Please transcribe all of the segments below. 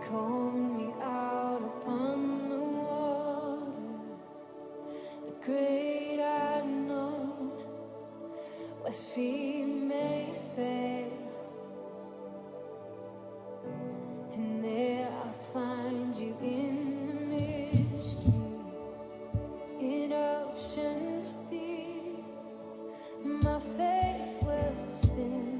Calling me out upon the water, the great unknown, where feet may fail, and there I find you in the mystery, in oceans deep, my faith will stand.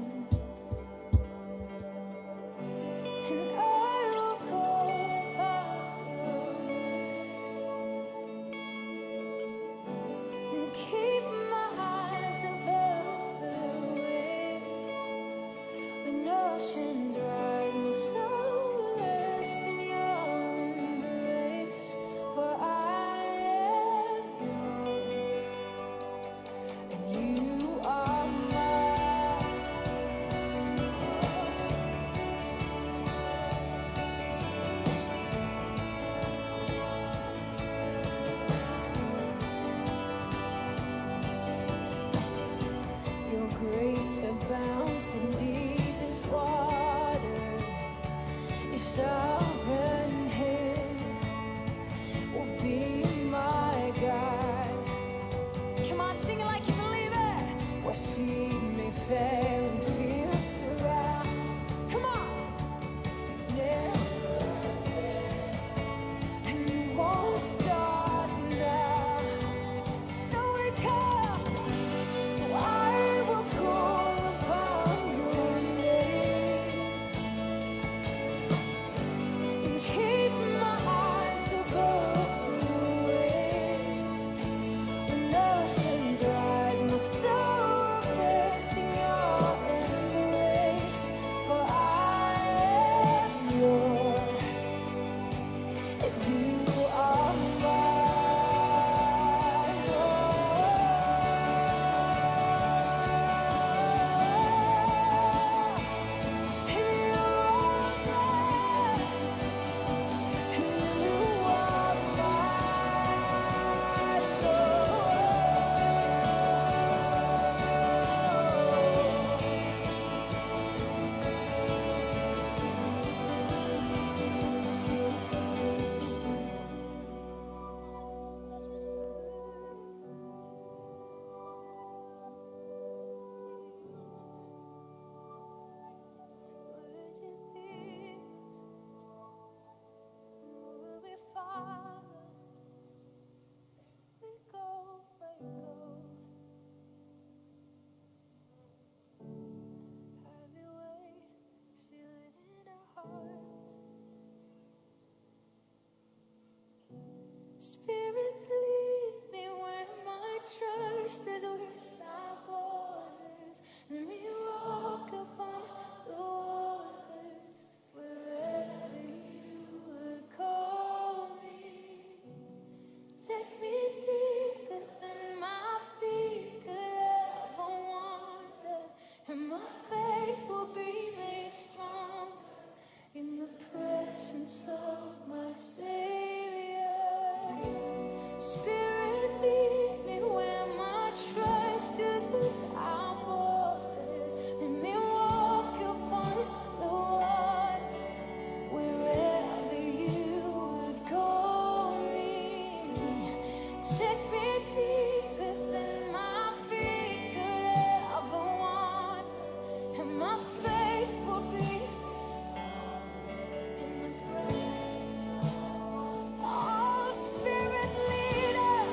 Abounds in deepest waters, your sovereign hand will be my guide. Come on, sing it like you believe it. Where feet may fail and fear surround. Come on, you've never failed, and you won't start now. So we come, so I will call. Spirit, lead me where my trust is without borders, and we walk upon the waters wherever you would call me. Take me deeper than my feet could ever wander, and my faith will be made stronger in the presence of my Savior. Spirit, lead me where my trust is without borders, and me walk upon the waters wherever you would call me. Take me deeper than my feet could ever want, and my faith will be in the presence. Oh, Spirit, lead us.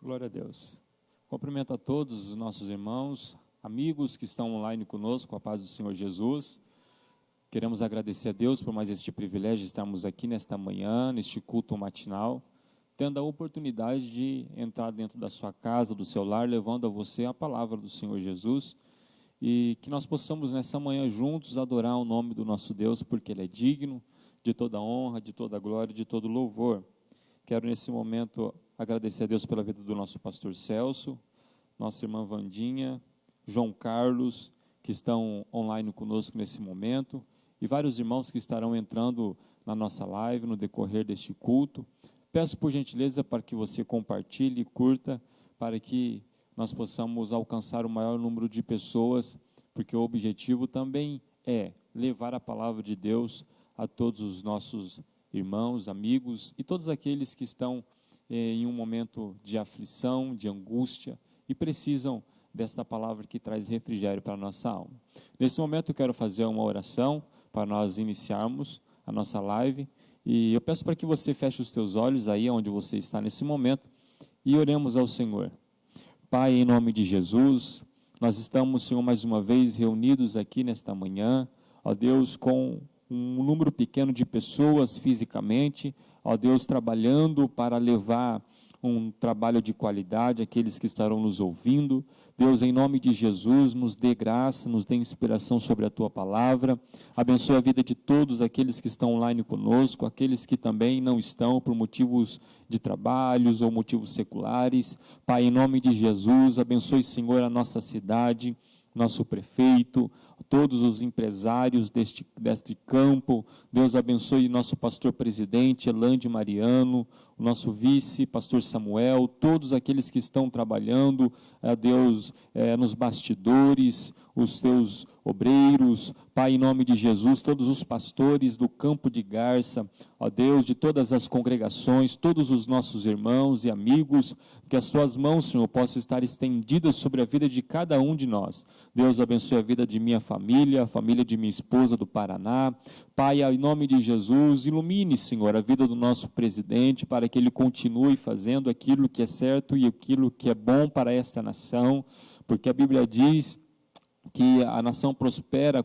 Glória a Deus. Cumprimento a todos os nossos irmãos, amigos que estão online conosco, com a paz do Senhor Jesus. Queremos agradecer a Deus por mais este privilégio de estarmos aqui nesta manhã, neste culto matinal, tendo a oportunidade de entrar dentro da sua casa, do seu lar, levando a você a palavra do Senhor Jesus, e que nós possamos nessa manhã juntos adorar o nome do nosso Deus, porque Ele é digno de toda honra, de toda glória, de todo louvor. Quero nesse momento agradecer a Deus pela vida do nosso pastor Celso, nossa irmã Vandinha, João Carlos, que estão online conosco nesse momento, e vários irmãos que estarão entrando na nossa live no decorrer deste culto. Peço por gentileza para que você compartilhe e curta, para que nós possamos alcançar o maior número de pessoas, porque o objetivo também é levar a palavra de Deus a todos os nossos irmãos, amigos e todos aqueles que estão em um momento de aflição, de angústia e precisam desta palavra que traz refrigério para a nossa alma. Nesse momento eu quero fazer uma oração para nós iniciarmos a nossa live, e eu peço para que você feche os teus olhos aí onde você está nesse momento e oremos ao Senhor. Pai, em nome de Jesus, nós estamos, Senhor, mais uma vez reunidos aqui nesta manhã, ó Deus, com um número pequeno de pessoas fisicamente, ó Deus, trabalhando para levar um trabalho de qualidade àqueles que estarão nos ouvindo. Deus, em nome de Jesus, nos dê graça, nos dê inspiração sobre a Tua palavra, abençoe a vida de todos aqueles que estão online conosco, aqueles que também não estão por motivos de trabalhos ou motivos seculares. Pai, em nome de Jesus, abençoe, Senhor, a nossa cidade, nosso prefeito, todos os empresários deste campo. Deus abençoe nosso pastor presidente, Elande Mariano, o nosso vice, pastor Samuel, todos aqueles que estão trabalhando, Deus, nos bastidores, os teus obreiros, Pai, em nome de Jesus, todos os pastores do campo de Garça, ó Deus, de todas as congregações, todos os nossos irmãos e amigos, que as suas mãos, Senhor, possam estar estendidas sobre a vida de cada um de nós. Deus, abençoe a vida de minha família, a família de minha esposa do Paraná. Pai, em nome de Jesus, ilumine, Senhor, a vida do nosso presidente, para que ele continue fazendo aquilo que é certo e aquilo que é bom para esta nação, porque a Bíblia diz que a nação prospera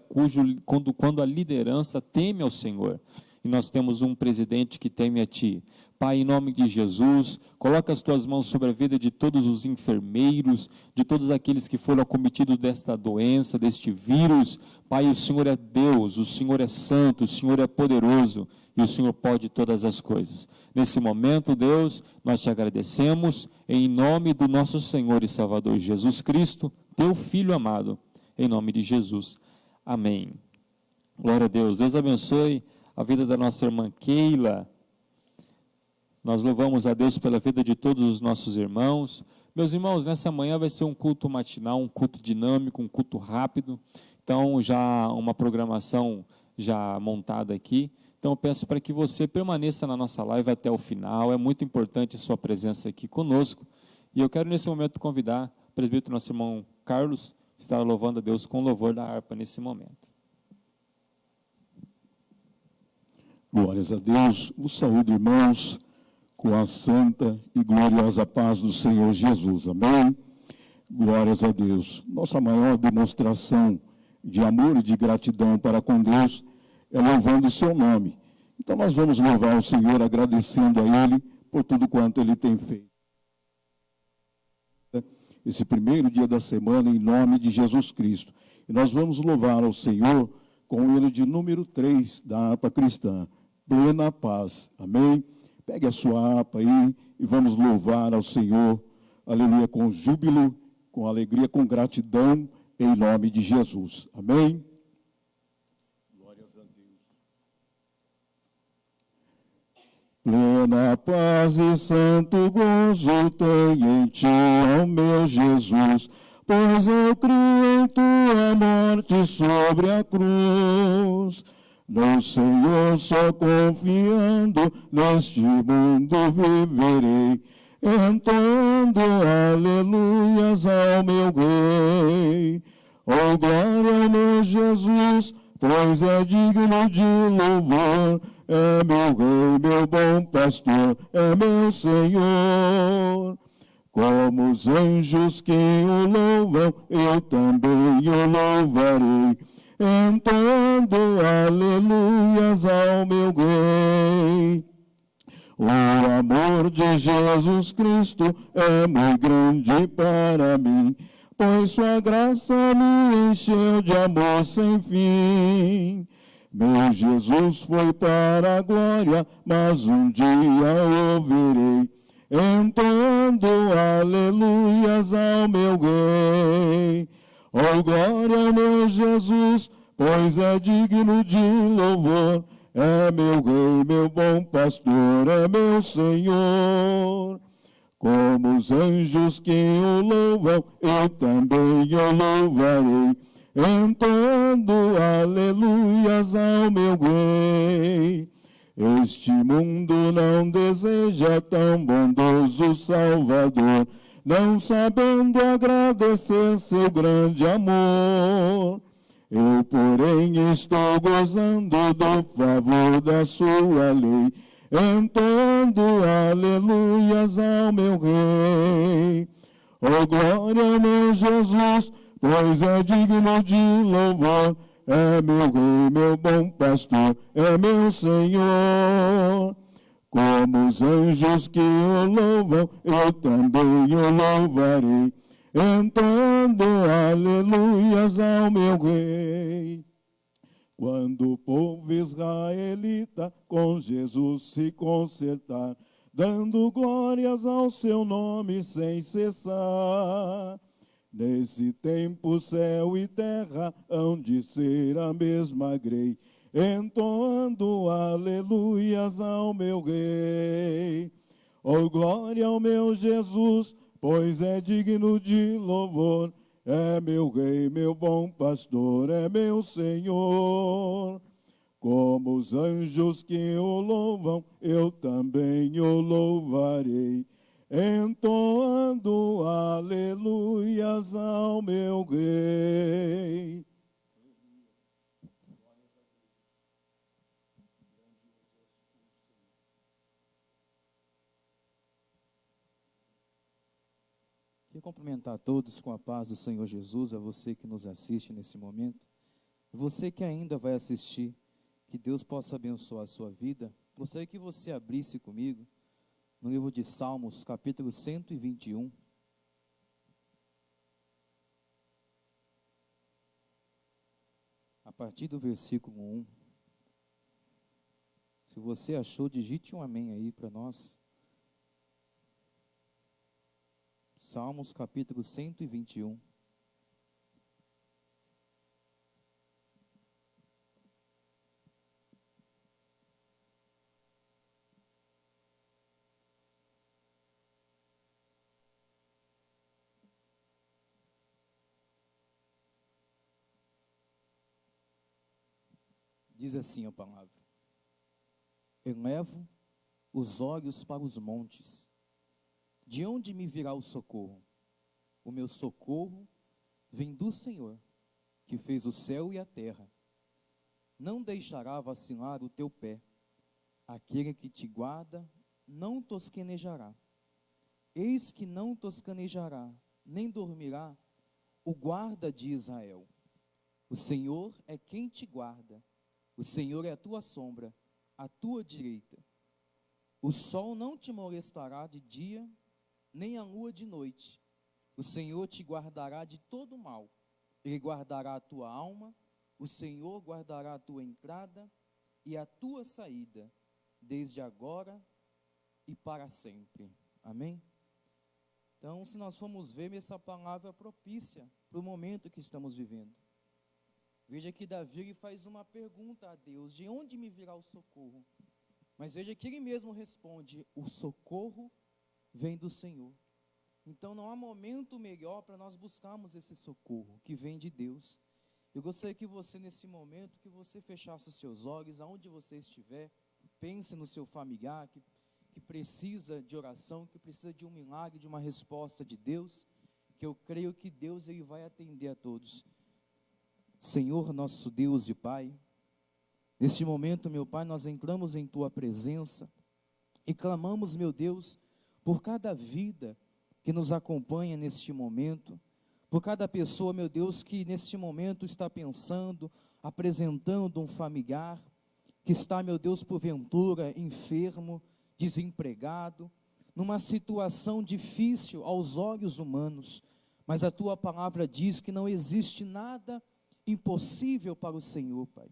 quando a liderança teme ao Senhor. E nós temos um presidente que teme a Ti. Pai, em nome de Jesus, coloca as Tuas mãos sobre a vida de todos os enfermeiros, de todos aqueles que foram acometidos desta doença, deste vírus. Pai, o Senhor é Deus, o Senhor é santo, o Senhor é poderoso e o Senhor pode todas as coisas. Nesse momento, Deus, nós Te agradecemos em nome do nosso Senhor e Salvador Jesus Cristo, Teu Filho amado, em nome de Jesus. Amém. Glória a Deus. Deus abençoe a vida da nossa irmã Keila. Nós louvamos a Deus pela vida de todos os nossos irmãos. Meus irmãos, nessa manhã vai ser um culto matinal, um culto dinâmico, um culto rápido. Então, já uma programação já montada aqui. Então, eu peço para que você permaneça na nossa live até o final. É muito importante a sua presença aqui conosco. E eu quero, nesse momento, convidar o presbítero, nosso irmão Carlos, a estar louvando a Deus com o louvor da harpa nesse momento. Glórias a Deus, vos saúdo, irmãos, com a santa e gloriosa paz do Senhor Jesus, amém? Glórias a Deus. Nossa maior demonstração de amor e de gratidão para com Deus é louvando o seu nome. Então nós vamos louvar o Senhor agradecendo a Ele por tudo quanto Ele tem feito. Esse primeiro dia da semana em nome de Jesus Cristo. E nós vamos louvar ao Senhor com o hino de número 3 da harpa cristã. Plena paz, amém? Pegue a sua harpa aí e vamos louvar ao Senhor, aleluia, com júbilo, com alegria, com gratidão, em nome de Jesus, amém? Glórias a Deus. Plena paz e santo gozo tem em ti, ó meu Jesus, pois eu criei em tua morte sobre a cruz. No Senhor só confiando, neste mundo viverei, entoando aleluias ao meu Rei. Oh, glória ao meu Jesus, pois é digno de louvor, é meu Rei, meu bom pastor, é meu Senhor. Como os anjos que o louvam, eu também o louvarei, entoando aleluias ao meu Rei. O amor de Jesus Cristo é muito grande para mim, pois sua graça me encheu de amor sem fim. Meu Jesus foi para a glória, mas um dia o verei, entoando aleluias ao meu Rei. Oh, glória ao meu Jesus, pois é digno de louvor. É meu Rei, meu bom pastor, é meu Senhor. Como os anjos que o louvam, eu também o louvarei, entoando aleluias ao meu Rei. Este mundo não deseja tão bondoso Salvador, não sabendo agradecer seu grande amor. Eu, porém, estou gozando do favor da sua lei, entoando aleluias ao meu Rei. Oh, glória ao meu Jesus, pois é digno de louvor. É meu Rei, meu bom pastor, é meu Senhor. Como os anjos que o louvam, eu também o louvarei, entoando aleluias ao meu Rei. Quando o povo israelita com Jesus se consertar, dando glórias ao seu nome sem cessar, nesse tempo céu e terra hão de ser a mesma grei, entoando aleluias ao meu Rei. Oh, glória ao meu Jesus, pois é digno de louvor. É meu Rei, meu bom pastor, é meu Senhor. Como os anjos que o louvam, eu também o louvarei, entoando aleluias ao meu Rei. Quero cumprimentar a todos com a paz do Senhor Jesus, a você que nos assiste nesse momento, e você que ainda vai assistir, que Deus possa abençoar a sua vida. Gostaria que você abrisse comigo no livro de Salmos, capítulo 121. A partir do versículo 1. Se você achou, digite um amém aí para nós. Salmos capítulo 121. Diz assim a palavra: elevo os olhos para os montes. De onde me virá o socorro? O meu socorro vem do Senhor, que fez o céu e a terra. Não deixará vacilar o teu pé. Aquele que te guarda não tosquenejará. Eis que não tosquenejará, nem dormirá o guarda de Israel. O Senhor é quem te guarda. O Senhor é a tua sombra, a tua direita. O sol não te molestará de dia, nem a lua de noite. O Senhor te guardará de todo mal. Ele guardará a tua alma. O Senhor guardará a tua entrada e a tua saída, desde agora e para sempre. Amém? Então, se nós formos ver, essa palavra é propícia para o momento que estamos vivendo. Veja que Davi ele faz uma pergunta a Deus: de onde me virá o socorro? Mas veja que ele mesmo responde: o socorro vem do Senhor. Então não há momento melhor para nós buscarmos esse socorro que vem de Deus. Eu gostaria que você, nesse momento, que você fechasse os seus olhos, aonde você estiver, pense no seu familiar que precisa de oração, que precisa de um milagre, de uma resposta de Deus, que eu creio que Deus ele vai atender a todos. Senhor, nosso Deus e Pai, Neste momento, meu Pai, nós entramos em Tua presença e clamamos, meu Deus, por cada vida que nos acompanha neste momento, por cada pessoa, meu Deus, que neste momento está pensando, apresentando um familiar, que está, meu Deus, porventura, enfermo, desempregado, numa situação difícil aos olhos humanos, mas a Tua palavra diz que não existe nada impossível para o Senhor, Pai.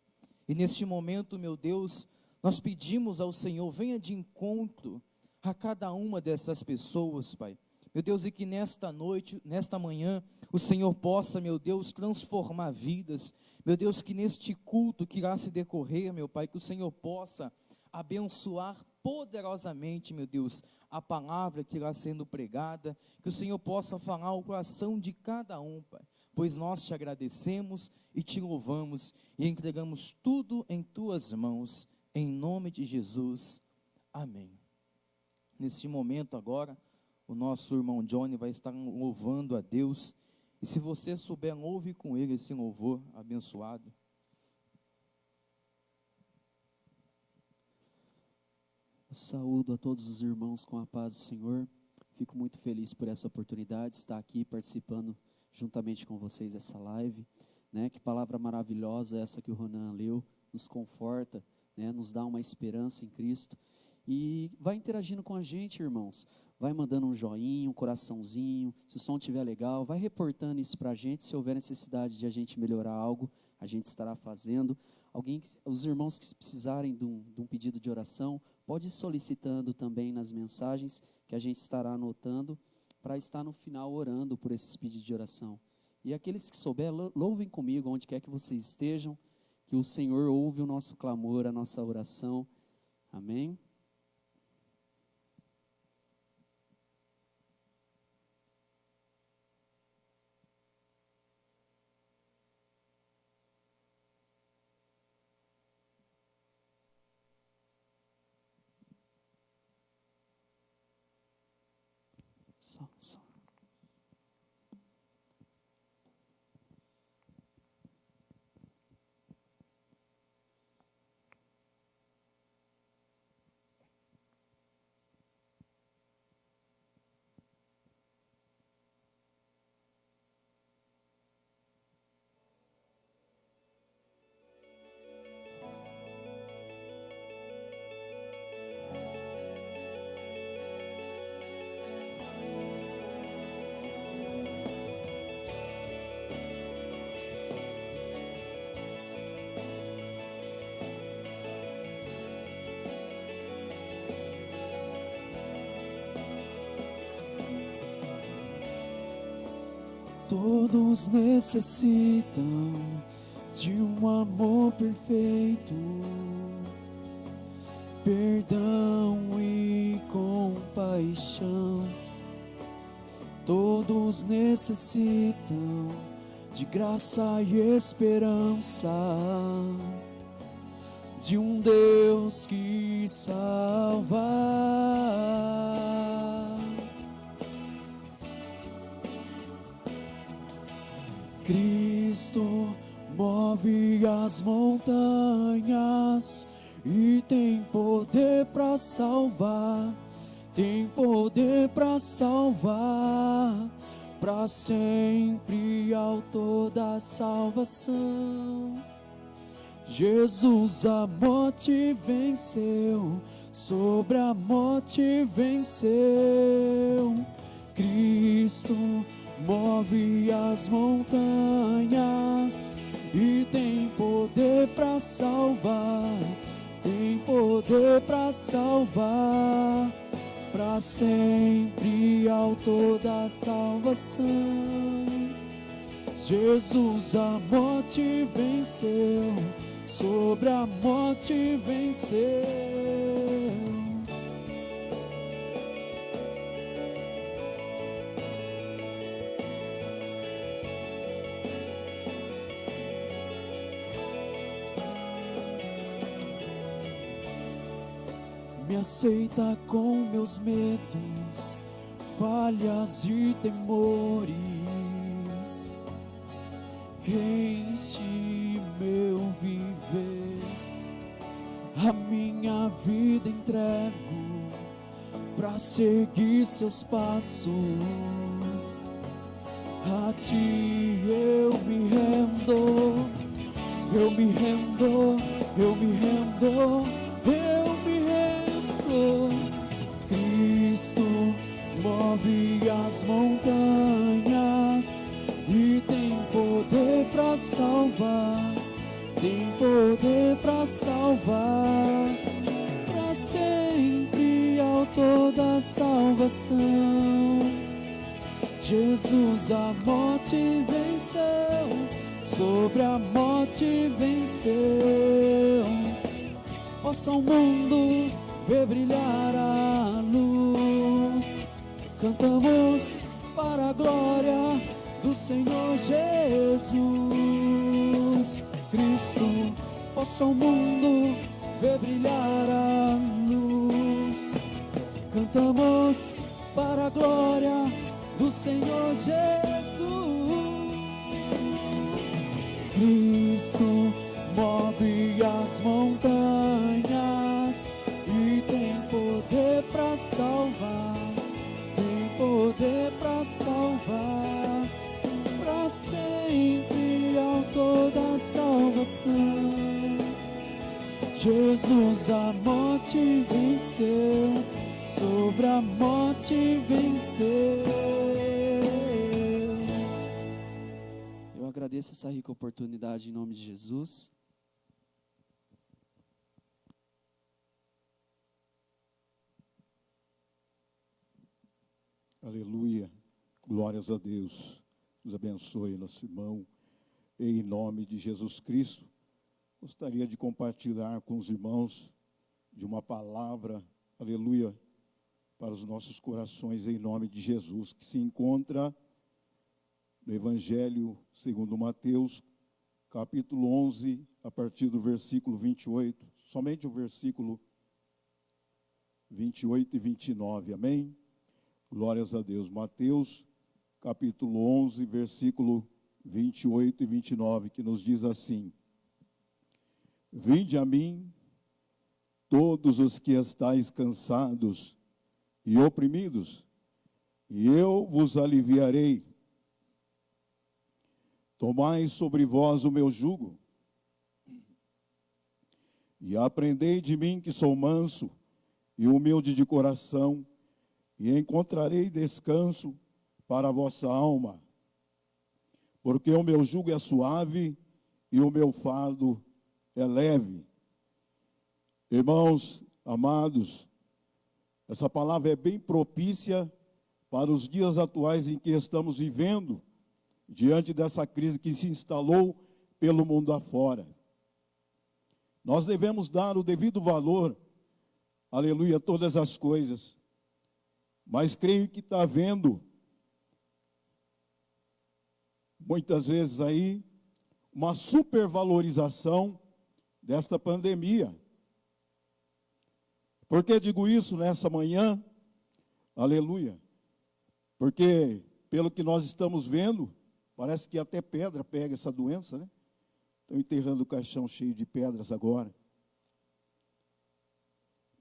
E neste momento, meu Deus, nós pedimos ao Senhor, venha de encontro a cada uma dessas pessoas, Pai. Meu Deus, e que nesta noite, nesta manhã, o Senhor possa, meu Deus, transformar vidas. Meu Deus, que neste culto que irá se decorrer, meu Pai, que o Senhor possa abençoar poderosamente, meu Deus, a palavra que irá sendo pregada, que o Senhor possa falar ao coração de cada um, Pai, pois nós te agradecemos e te louvamos e entregamos tudo em Tuas mãos, em nome de Jesus, amém. Neste momento agora, o nosso irmão Johnny vai estar louvando a Deus, e se você souber, louve com ele esse louvor abençoado. Eu saúdo a todos os irmãos com a paz do Senhor. Fico muito feliz por essa oportunidade de estar aqui participando juntamente com vocês dessa live, né? Que palavra maravilhosa essa que o Ronan leu, nos conforta, né? Nos dá uma esperança em Cristo. E vai interagindo com a gente, irmãos. Vai mandando um joinha, um coraçãozinho. Se o som estiver legal, vai reportando isso para a gente. Se houver necessidade de a gente melhorar algo, a gente estará fazendo. Os irmãos que precisarem de um pedido de oração, pode ir solicitando também nas mensagens, que a gente estará anotando, para estar no final orando por esses pedidos de oração. E aqueles que souber, louvem comigo, onde quer que vocês estejam, que o Senhor ouve o nosso clamor, a nossa oração. Amém? Só. Todos necessitam de um amor perfeito, perdão e compaixão. Todos necessitam de graça e esperança, de um Deus que salva. Cristo move as montanhas e tem poder para salvar, tem poder para salvar, para sempre autor da salvação. Jesus a morte venceu, sobre a morte venceu. Cristo move as montanhas e tem poder para salvar, tem poder para salvar, para sempre autor da salvação. Jesus a morte venceu, sobre a morte venceu. Me aceita com meus medos, falhas e temores, enche meu viver a minha vida entrego para seguir seus passos. A ti eu me rendo, eu me rendo, eu me rendo, eu me rendo. Cristo move as montanhas e tem poder para salvar, tem poder para salvar, para sempre autor da salvação. Jesus a morte venceu, sobre a morte venceu. Possa o mundo ver brilhar a luz. Cantamos para a glória do Senhor Jesus Cristo. Possa o mundo ver brilhar a luz. Cantamos para a glória do Senhor Jesus. Cristo move as montanhas e tem poder para salvar, tem poder para salvar, para sempre autor da salvação. Jesus a morte venceu, sobre a morte venceu. Eu agradeço essa rica oportunidade em nome de Jesus. Aleluia, glórias a Deus. Deus abençoe nosso irmão. Em nome de Jesus Cristo, gostaria de compartilhar com os irmãos de uma palavra, aleluia, para os nossos corações, em nome de Jesus, que se encontra no Evangelho segundo Mateus, capítulo 11, a partir do versículo 28, somente o versículo 28 e 29, amém? Glórias a Deus. Mateus, capítulo 11, versículo 28 e 29, que nos diz assim: Vinde a mim, todos os que estáis cansados e oprimidos, e eu vos aliviarei. Tomai sobre vós o meu jugo, e aprendei de mim, que sou manso e humilde de coração, e encontrarei descanso para a vossa alma, porque o meu jugo é suave e o meu fardo é leve. Irmãos amados, essa palavra é bem propícia para os dias atuais em que estamos vivendo, diante dessa crise que se instalou pelo mundo afora. Nós devemos dar o devido valor, aleluia, a todas as coisas, mas creio que está havendo, muitas vezes aí, uma supervalorização desta pandemia. Por que digo isso nessa manhã? Aleluia. Porque, pelo que nós estamos vendo, parece que até pedra pega essa doença, né? Estão enterrando o caixão cheio de pedras agora.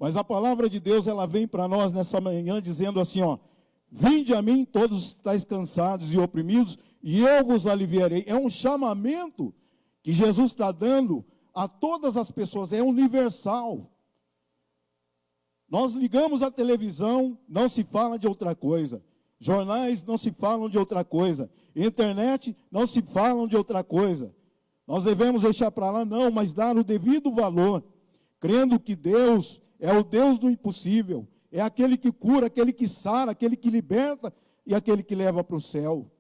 Mas a palavra de Deus, ela vem para nós nessa manhã dizendo assim, ó: Vinde a mim todos os que estáis cansados e oprimidos, e eu vos aliviarei. É um chamamento que Jesus está dando a todas as pessoas, é universal. Nós ligamos a televisão, não se fala de outra coisa. Jornais não se falam de outra coisa. Internet não se falam de outra coisa. Nós devemos deixar para lá, não, mas dar o devido valor, crendo que Deus é o Deus do impossível, é aquele que cura, aquele que sara, aquele que liberta e aquele que leva para o céu.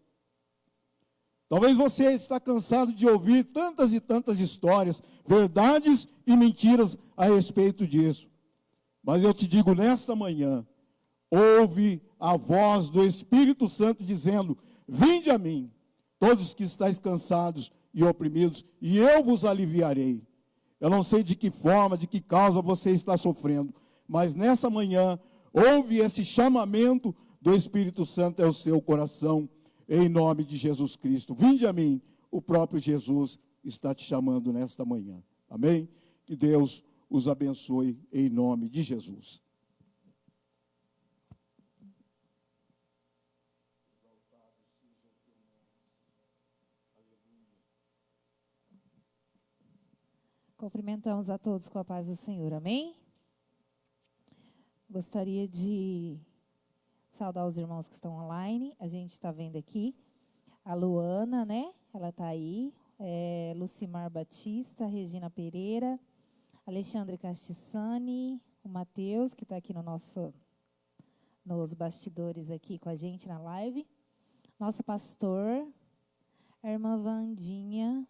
Talvez você está cansado de ouvir tantas e tantas histórias, verdades e mentiras a respeito disso. Mas eu te digo nesta manhã, ouve a voz do Espírito Santo dizendo: Vinde a mim, todos que estáis cansados e oprimidos, e eu vos aliviarei. Eu não sei de que forma, de que causa você está sofrendo, mas nessa manhã, ouve esse chamamento do Espírito Santo ao seu coração, em nome de Jesus Cristo. Vinde a mim, o próprio Jesus está te chamando nesta manhã. Amém? Que Deus os abençoe em nome de Jesus. Cumprimentamos a todos com a paz do Senhor, amém? Gostaria de saudar os irmãos que estão online. A gente está vendo aqui a Luana, né? Ela está aí. Lucimar Batista, Regina Pereira, Alexandre Castiçani, o Matheus, que está aqui nos bastidores aqui com a gente na live. Nosso pastor, a irmã Vandinha.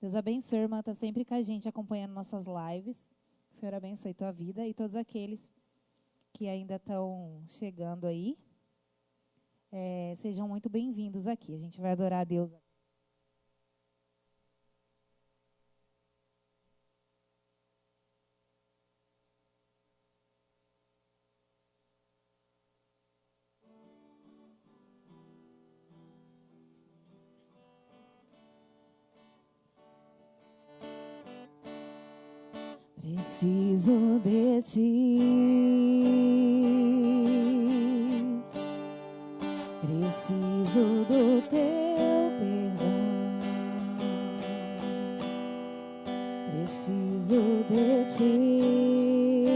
Deus abençoe, irmã, está sempre com a gente acompanhando nossas lives. O Senhor abençoe tua vida e todos aqueles que ainda estão chegando aí. Sejam muito bem-vindos aqui. A gente vai adorar a Deus. Preciso de ti, preciso do teu perdão, preciso de ti,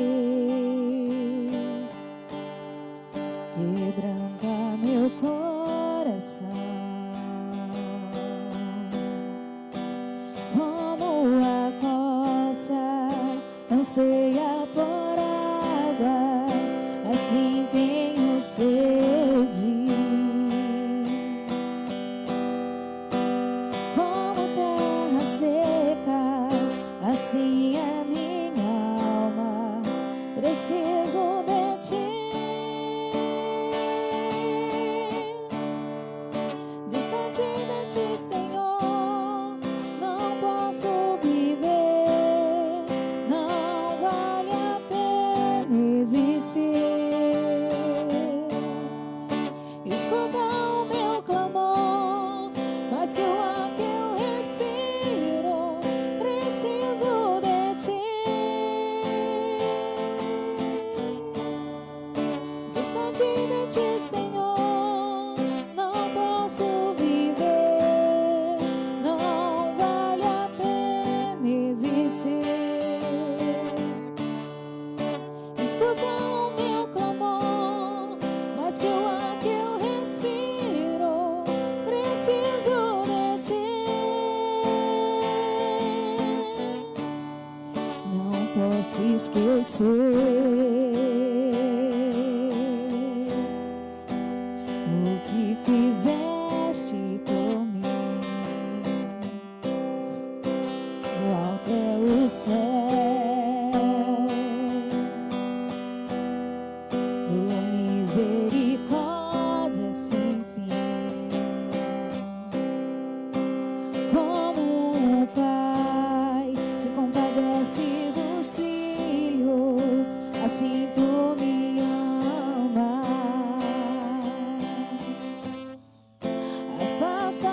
quebranta meu coração, como a costa anseia por água, assim tenho sede. Como terra seca, assim é minha alma, preciso de ti. Distante de ti, Senhor, não posso viver, não vale a pena existir. Escuta o meu clamor, mas que o ar que eu respiro, preciso de ti. Distante de ti, Senhor, não posso viver, não vale a pena existir. Escuta o meu clamor, mas que o ar que eu respiro, preciso de ti. Não posso esquecer o que fizeste por mim. O alto é o céu, tua misericórdia sem fim. Como o Pai se compadece dos filhos, assim tu me amas. Afasta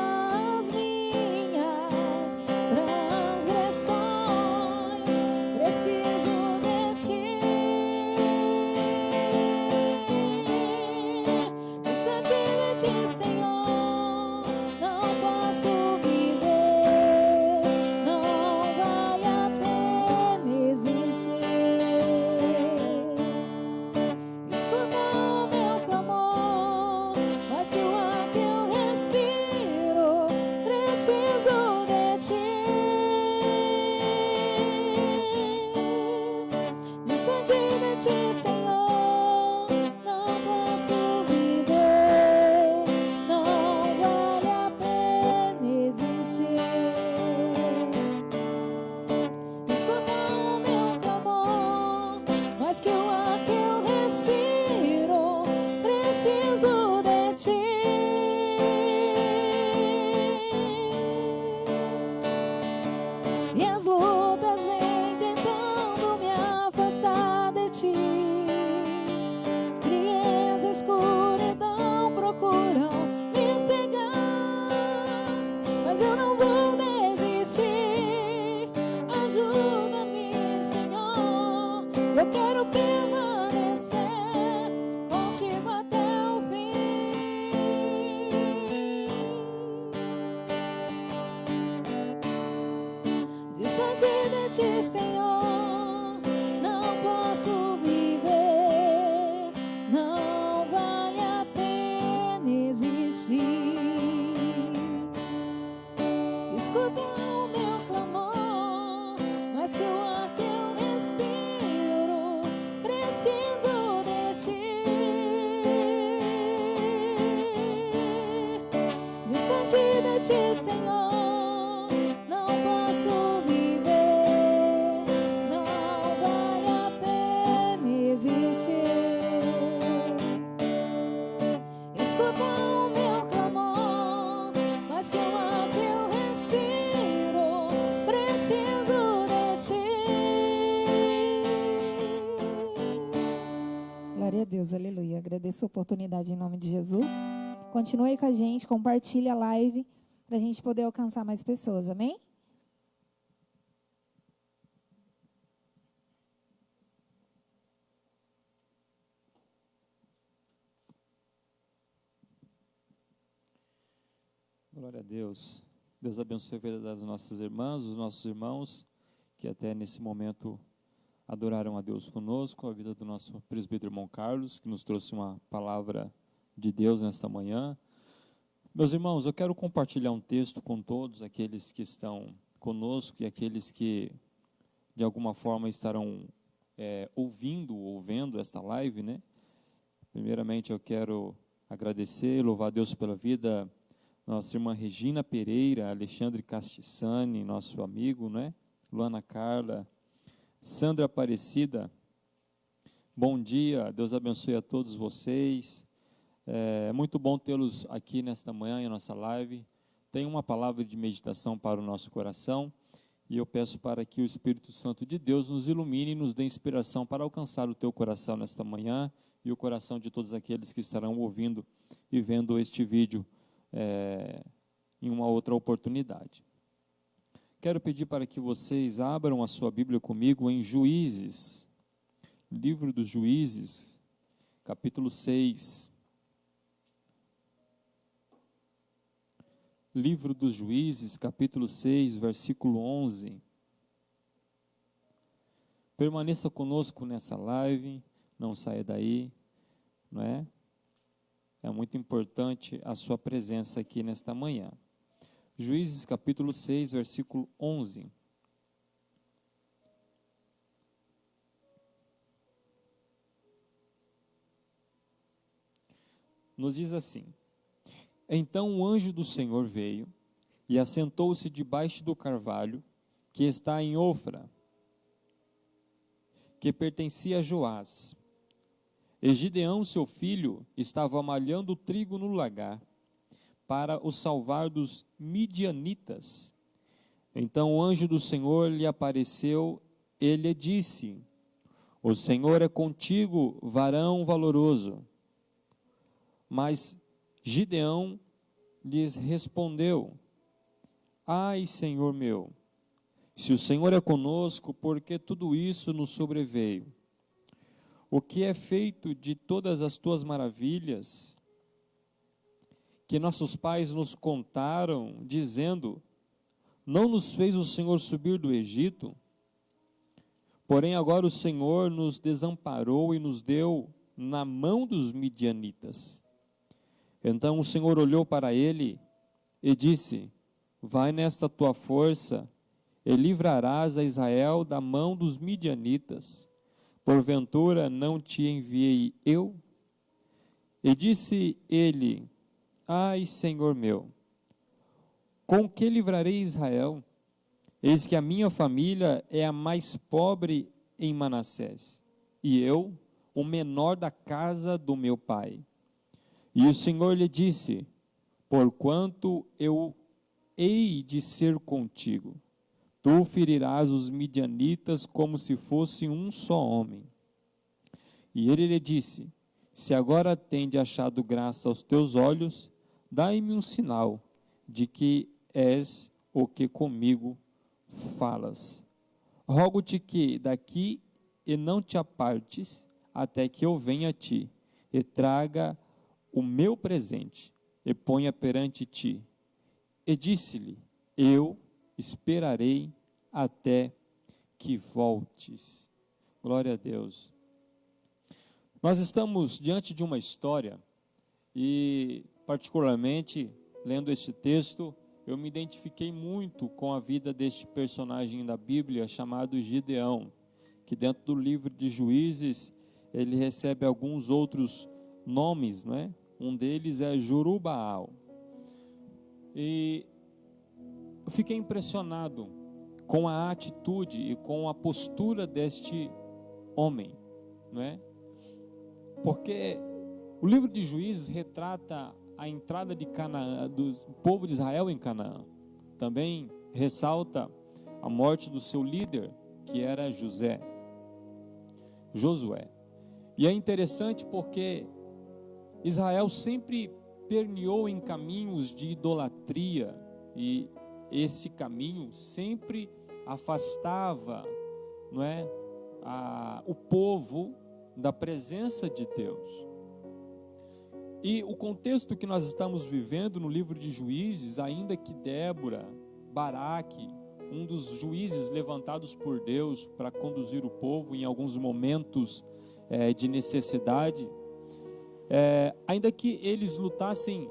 as minhas transgressões, preciso de ti. Distante de ti, Senhor, não posso viver, não vale a pena existir. Escuta o meu clamor, mas que o ar que eu respiro, preciso de ti. Distante de ti, Senhor, não posso viver, não vale a pena existir. Escuta o meu clamor, mas que o ar que eu respiro, preciso de ti. E as lutas vêm tentando me afastar de ti. ti, Senhor, não posso viver, não vale a pena existir. Escuta o meu clamor, mas que o ar que eu respiro, preciso de ti. Distante de ti, Senhor, não posso viver, não vale a pena existir. Escuta o meu clamor, mas que o ar que eu respiro, preciso de ti. Glória a Deus, aleluia. Agradeço a oportunidade em nome de Jesus. Continue aí com a gente, compartilhe a live para a gente poder alcançar mais pessoas, amém? Glória a Deus. Deus abençoe a vida das nossas irmãs, dos nossos irmãos, que até nesse momento adoraram a Deus conosco, a vida do nosso presbítero irmão Carlos, que nos trouxe uma palavra de Deus nesta manhã. Meus irmãos, eu quero compartilhar um texto com todos aqueles que estão conosco e aqueles que de alguma forma estarão ouvindo ou vendo esta live, né? Primeiramente eu quero agradecer e louvar a Deus pela vida da nossa irmã Regina Pereira, Alexandre Castiçani, nosso amigo, né? Luana Carla, Sandra Aparecida. Bom dia, Deus abençoe a todos vocês. É muito bom tê-los aqui nesta manhã em nossa live. Tem uma palavra de meditação para o nosso coração e eu peço para que o Espírito Santo de Deus nos ilumine e nos dê inspiração para alcançar o teu coração nesta manhã e o coração de todos aqueles que estarão ouvindo e vendo este vídeo em uma outra oportunidade. Quero pedir para que vocês abram a sua Bíblia comigo em Juízes, livro dos Juízes, capítulo 6. Livro dos Juízes, capítulo 6, versículo 11. Permaneça conosco nessa live, não saia daí, não é? É muito importante a sua presença aqui nesta manhã. Juízes, capítulo 6, versículo 11. Nos diz assim: Então o anjo do Senhor veio e assentou-se debaixo do carvalho que está em Ofra, que pertencia a Joás. E Gideão, seu filho, estava malhando trigo no lagar, para o salvar dos midianitas. Então o anjo do Senhor lhe apareceu e lhe disse: O Senhor é contigo, varão valoroso. Mas Gideão lhes respondeu: Ai, Senhor meu, se o Senhor é conosco, por que tudo isso nos sobreveio? O que é feito de todas as tuas maravilhas, que nossos pais nos contaram, dizendo: Não nos fez o Senhor subir do Egito? Porém agora o Senhor nos desamparou e nos deu na mão dos midianitas. Então o Senhor olhou para ele e disse: Vai nesta tua força e livrarás a Israel da mão dos midianitas. Porventura não te enviei eu? E disse ele: Ai, Senhor meu, com que livrarei Israel? Eis que a minha família é a mais pobre em Manassés, e eu, o menor da casa do meu pai. E o Senhor lhe disse: Porquanto eu hei de ser contigo, tu ferirás os midianitas como se fosse um só homem. E ele lhe disse: Se agora tende achado graça aos teus olhos, dai-me um sinal de que és o que comigo falas. Rogo-te que daqui e não te apartes, até que eu venha a ti, e traga o meu presente, e ponha perante ti. E disse-lhe: Eu esperarei até que voltes. Glória a Deus. Nós estamos diante de uma história e, particularmente, lendo este texto, eu me identifiquei muito com a vida deste personagem da Bíblia chamado Gideão, que dentro do livro de Juízes ele recebe alguns outros nomes, não é? Um deles é Jurubaal. E eu fiquei impressionado com a atitude e com a postura deste homem, não é? Porque o livro de Juízes retrata a entrada de Canaã, do povo de Israel em Canaã. Também ressalta a morte do seu líder, que era Josué. E é interessante porque Israel sempre permeou em caminhos de idolatria, e esse caminho sempre afastava, não é, o povo da presença de Deus. E o contexto que nós estamos vivendo no livro de Juízes, ainda que Débora, Baraque, um dos juízes levantados por Deus para conduzir o povo em alguns momentos de necessidade, ainda que eles lutassem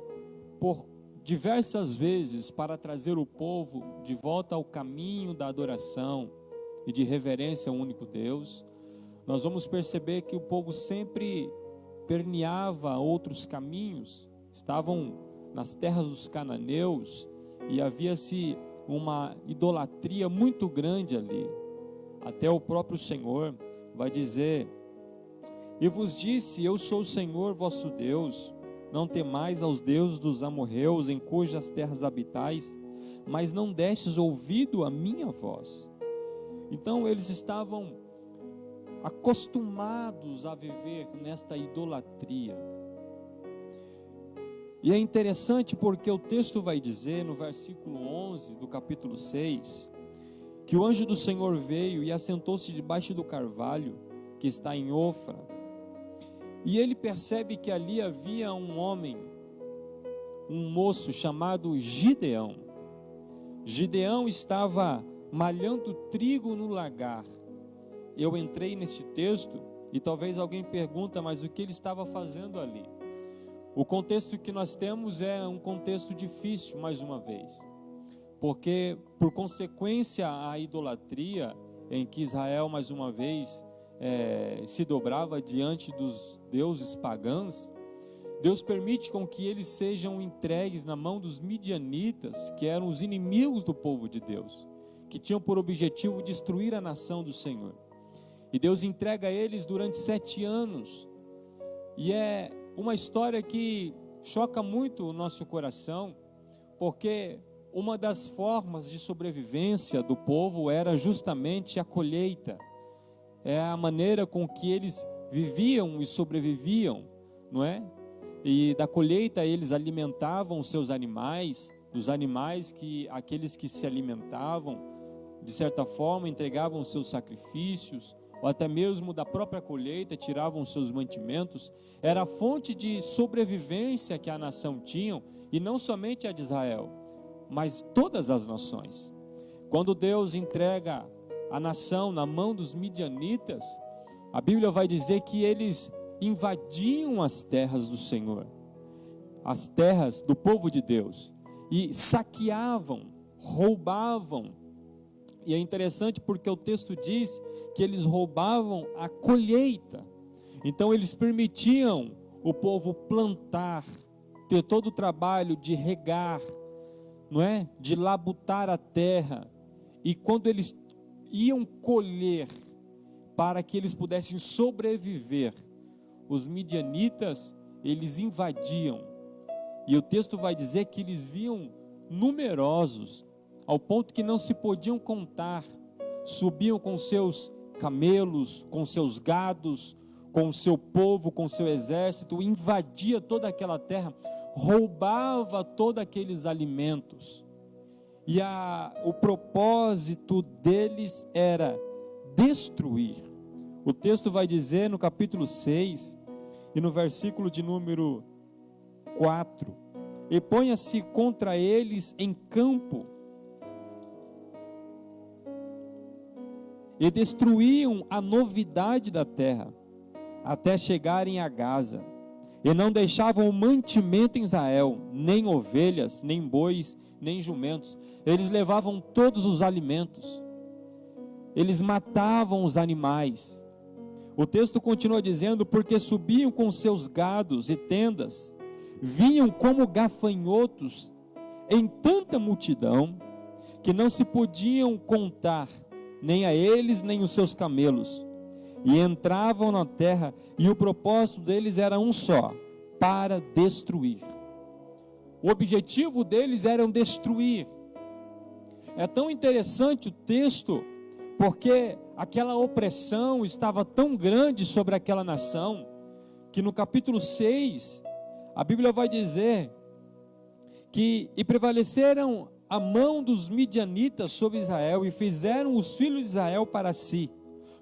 por diversas vezes para trazer o povo de volta ao caminho da adoração e de reverência ao único Deus, nós vamos perceber que o povo sempre permeava outros caminhos, estavam nas terras dos cananeus e havia-se uma idolatria muito grande ali. Até o próprio Senhor vai dizer: e vos disse, eu sou o Senhor vosso Deus, não temais aos deuses dos amorreus, em cujas terras habitais, mas não destes ouvido à minha voz. Então eles estavam acostumados a viver nesta idolatria. E é interessante porque o texto vai dizer no versículo 11 do capítulo 6, que o anjo do Senhor veio e assentou-se debaixo do carvalho que está em Ofra, e ele percebe que ali havia um homem, um moço chamado Gideão. Gideão estava malhando trigo no lagar. Eu entrei nesse texto e talvez alguém pergunta, mas o que ele estava fazendo ali? O contexto que nós temos é um contexto difícil, mais uma vez, porque por consequência à idolatria em que Israel mais uma vez se dobrava diante dos deuses pagãos, Deus permite com que eles sejam entregues na mão dos midianitas, que eram os inimigos do povo de Deus, que tinham por objetivo destruir a nação do Senhor. E Deus entrega eles durante 7 anos. E é uma história que choca muito o nosso coração, porque uma das formas de sobrevivência do povo era justamente a colheita. É a maneira com que eles viviam e sobreviviam, não é? E da colheita eles alimentavam os seus animais, dos animais que aqueles que se alimentavam, de certa forma, entregavam os seus sacrifícios, ou até mesmo da própria colheita, tiravam os seus mantimentos. Era a fonte de sobrevivência que a nação tinha, e não somente a de Israel, mas todas as nações. Quando Deus entrega a nação na mão dos midianitas, a Bíblia vai dizer que eles invadiam as terras do Senhor, as terras do povo de Deus, e saqueavam, roubavam. E é interessante porque o texto diz que eles roubavam a colheita. Então eles permitiam o povo plantar, ter todo o trabalho de regar, não é? De labutar a terra. E quando eles iam colher, para que eles pudessem sobreviver, os midianitas, eles invadiam. E o texto vai dizer que eles vinham numerosos, ao ponto que não se podiam contar. Subiam com seus camelos, com seus gados, com o seu povo, com o seu exército, invadia toda aquela terra, roubava todos aqueles alimentos. E o propósito deles era destruir. O texto vai dizer no capítulo 6 e no versículo de número 4: e ponha-se contra eles em campo, e destruíam a novidade da terra, até chegarem a Gaza, e não deixavam mantimento em Israel, nem ovelhas, nem bois, nem jumentos. Eles levavam todos os alimentos, eles matavam os animais. O texto continua dizendo: porque subiam com seus gados e tendas, vinham como gafanhotos em tanta multidão, que não se podiam contar, nem a eles, nem os seus camelos. E entravam na terra, e o propósito deles era um só: para destruir. O objetivo deles era destruir. É tão interessante o texto, porque aquela opressão estava tão grande sobre aquela nação, que no capítulo 6, a Bíblia vai dizer que e prevaleceram a mão dos midianitas sobre Israel, e fizeram os filhos de Israel para si,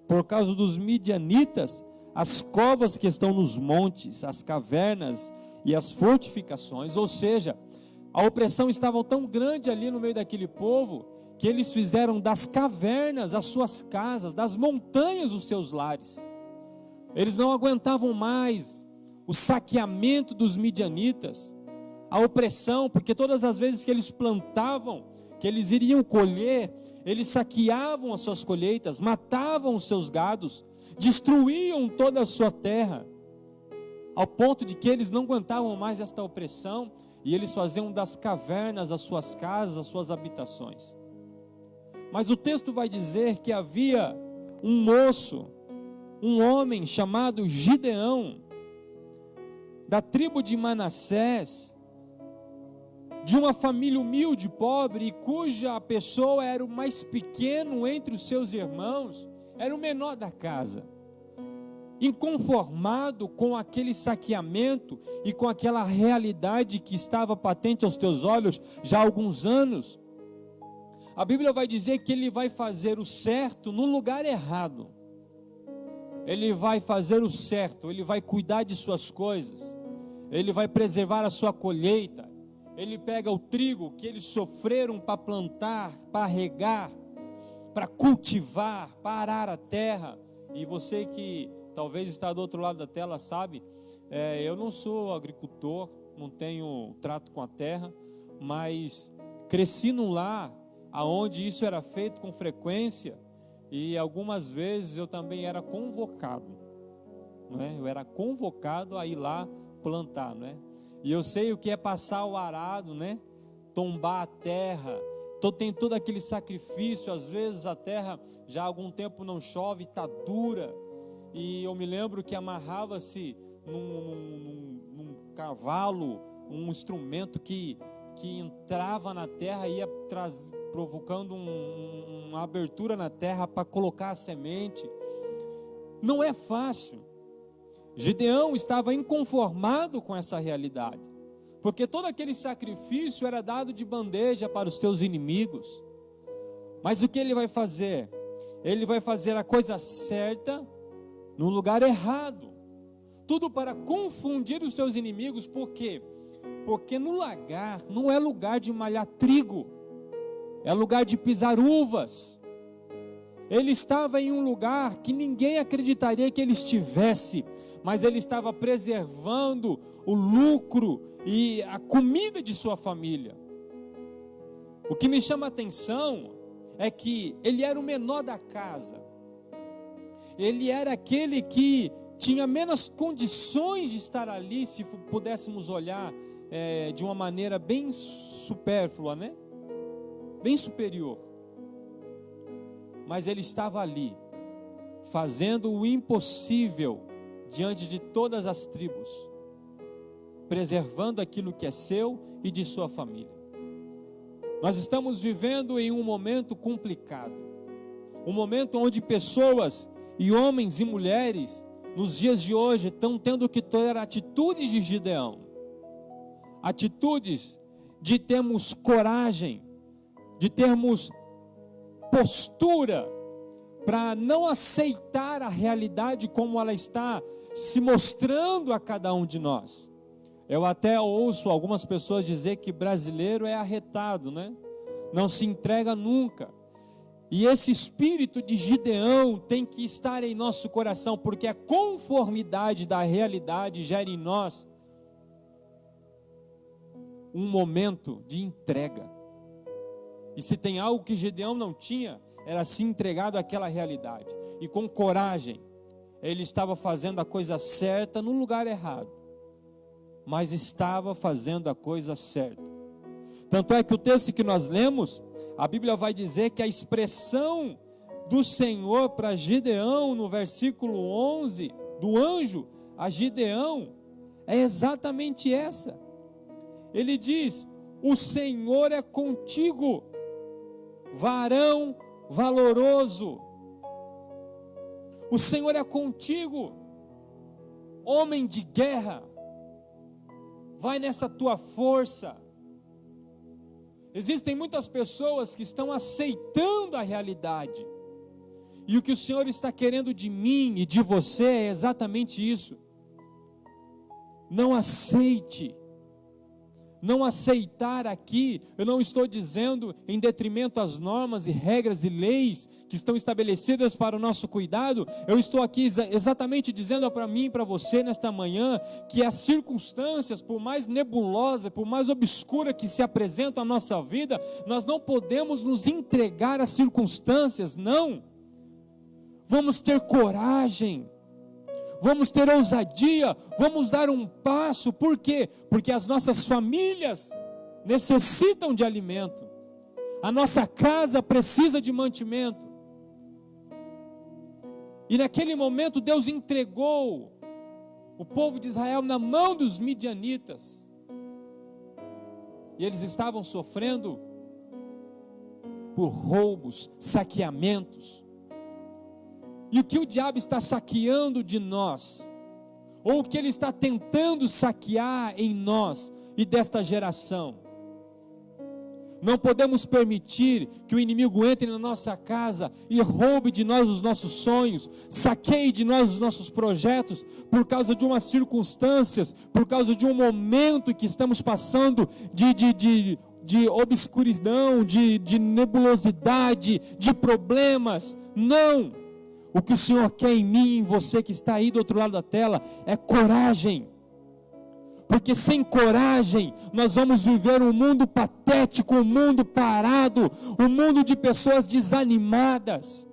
por causa dos midianitas, as covas que estão nos montes, as cavernas e as fortificações. Ou seja, a opressão estava tão grande ali no meio daquele povo, que eles fizeram das cavernas as suas casas, das montanhas os seus lares. Eles não aguentavam mais o saqueamento dos midianitas, a opressão, porque todas as vezes que eles plantavam, que eles iriam colher, eles saqueavam as suas colheitas, matavam os seus gados, destruíam toda a sua terra, ao ponto de que eles não aguentavam mais esta opressão, e eles faziam das cavernas as suas casas, as suas habitações. Mas o texto vai dizer que havia um moço, um homem chamado Gideão, da tribo de Manassés, de uma família humilde, pobre, e cuja pessoa era o mais pequeno entre os seus irmãos, era o menor da casa. Inconformado com aquele saqueamento e com aquela realidade que estava patente aos teus olhos já há alguns anos, a Bíblia vai dizer que ele vai fazer o certo no lugar errado. Ele vai fazer o certo, ele vai cuidar de suas coisas, ele vai preservar a sua colheita. Ele pega o trigo que eles sofreram para plantar, para regar, para cultivar, para arar a terra. E você que talvez está do outro lado da tela sabe, eu não sou agricultor, não tenho trato com a terra, mas cresci num lar aonde isso era feito com frequência, e algumas vezes eu também era convocado, não é? Eu era convocado a ir lá plantar, não é? E eu sei o que é passar o arado, né? Tombar a terra, tem todo aquele sacrifício. Às vezes a terra já há algum tempo não chove, está dura, e eu me lembro que amarrava-se num cavalo, um instrumento que entrava na terra e ia provocando uma abertura na terra para colocar a semente. Não é fácil. Gideão estava inconformado com essa realidade, porque todo aquele sacrifício era dado de bandeja para os seus inimigos. Mas o que ele vai fazer? Ele vai fazer a coisa certa no lugar errado, tudo para confundir os seus inimigos. Por quê? Porque no lagar não é lugar de malhar trigo, é lugar de pisar uvas. Ele estava em um lugar que ninguém acreditaria que ele estivesse, mas ele estava preservando o lucro e a comida de sua família. O que me chama a atenção é que ele era o menor da casa, ele era aquele que tinha menos condições de estar ali, se pudéssemos olhar de uma maneira bem supérflua, né? Bem superior. Mas ele estava ali, fazendo o impossível diante de todas as tribos, preservando aquilo que é seu e de sua família. Nós estamos vivendo em um momento complicado, um momento onde pessoas e homens e mulheres nos dias de hoje estão tendo que ter atitudes de Gideão, atitudes de termos coragem, de termos postura para não aceitar a realidade como ela está se mostrando a cada um de nós. Eu até ouço algumas pessoas dizer que brasileiro é arretado, né? Não se entrega nunca. E esse espírito de Gideão tem que estar em nosso coração, porque a conformidade da realidade gera em nós um momento de entrega. E se tem algo que Gideão não tinha, era se entregado àquela realidade. E com coragem, ele estava fazendo a coisa certa no lugar errado, mas estava fazendo a coisa certa. Tanto é que o texto que nós lemos, a Bíblia vai dizer que a expressão do Senhor para Gideão, no versículo 11, do anjo a Gideão, é exatamente essa. Ele diz: o Senhor é contigo, varão valoroso. O Senhor é contigo, homem de guerra. Vai nessa tua força. Existem muitas pessoas que estão aceitando a realidade. E o que o Senhor está querendo de mim e de você é exatamente isso. Não aceite. Não aceitar aqui, eu não estou dizendo em detrimento às normas e regras e leis que estão estabelecidas para o nosso cuidado. Eu estou aqui exatamente dizendo para mim e para você nesta manhã que as circunstâncias, por mais nebulosas, por mais obscuras que se apresentam à nossa vida, nós não podemos nos entregar às circunstâncias, não. Vamos ter coragem. Vamos ter ousadia, vamos dar um passo. Por quê? Porque as nossas famílias necessitam de alimento, a nossa casa precisa de mantimento. E naquele momento Deus entregou o povo de Israel na mão dos midianitas, e eles estavam sofrendo por roubos, saqueamentos. E o que o diabo está saqueando de nós, ou o que ele está tentando saquear em nós e desta geração, não podemos permitir que o inimigo entre na nossa casa e roube de nós os nossos sonhos, saqueie de nós os nossos projetos, por causa de umas circunstâncias, por causa de um momento que estamos passando de obscuridão, de nebulosidade, de problemas. Não! O que o Senhor quer em mim e em você que está aí do outro lado da tela é coragem. Porque sem coragem nós vamos viver um mundo patético, um mundo parado, um mundo de pessoas desanimadas.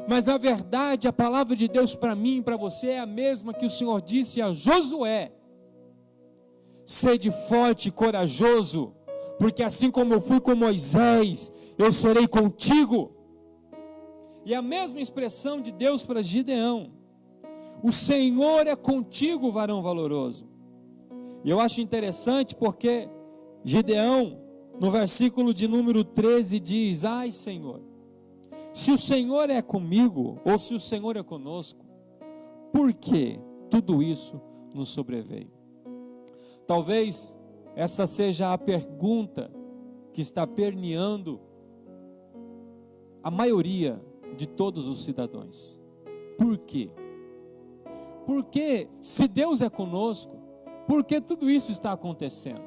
Mas na verdade a palavra de Deus para mim e para você é a mesma que o Senhor disse a Josué: sede forte e corajoso, porque assim como eu fui com Moisés, eu serei contigo. E a mesma expressão de Deus para Gideão: o Senhor é contigo, varão valoroso. E eu acho interessante porque Gideão, no versículo de número 13, diz: ai Senhor, se o Senhor é comigo, ou se o Senhor é conosco, por que tudo isso nos sobreveio? Talvez essa seja a pergunta que está permeando a maioria de todos os cidadãos. Por quê? Porque se Deus é conosco, por que tudo isso está acontecendo?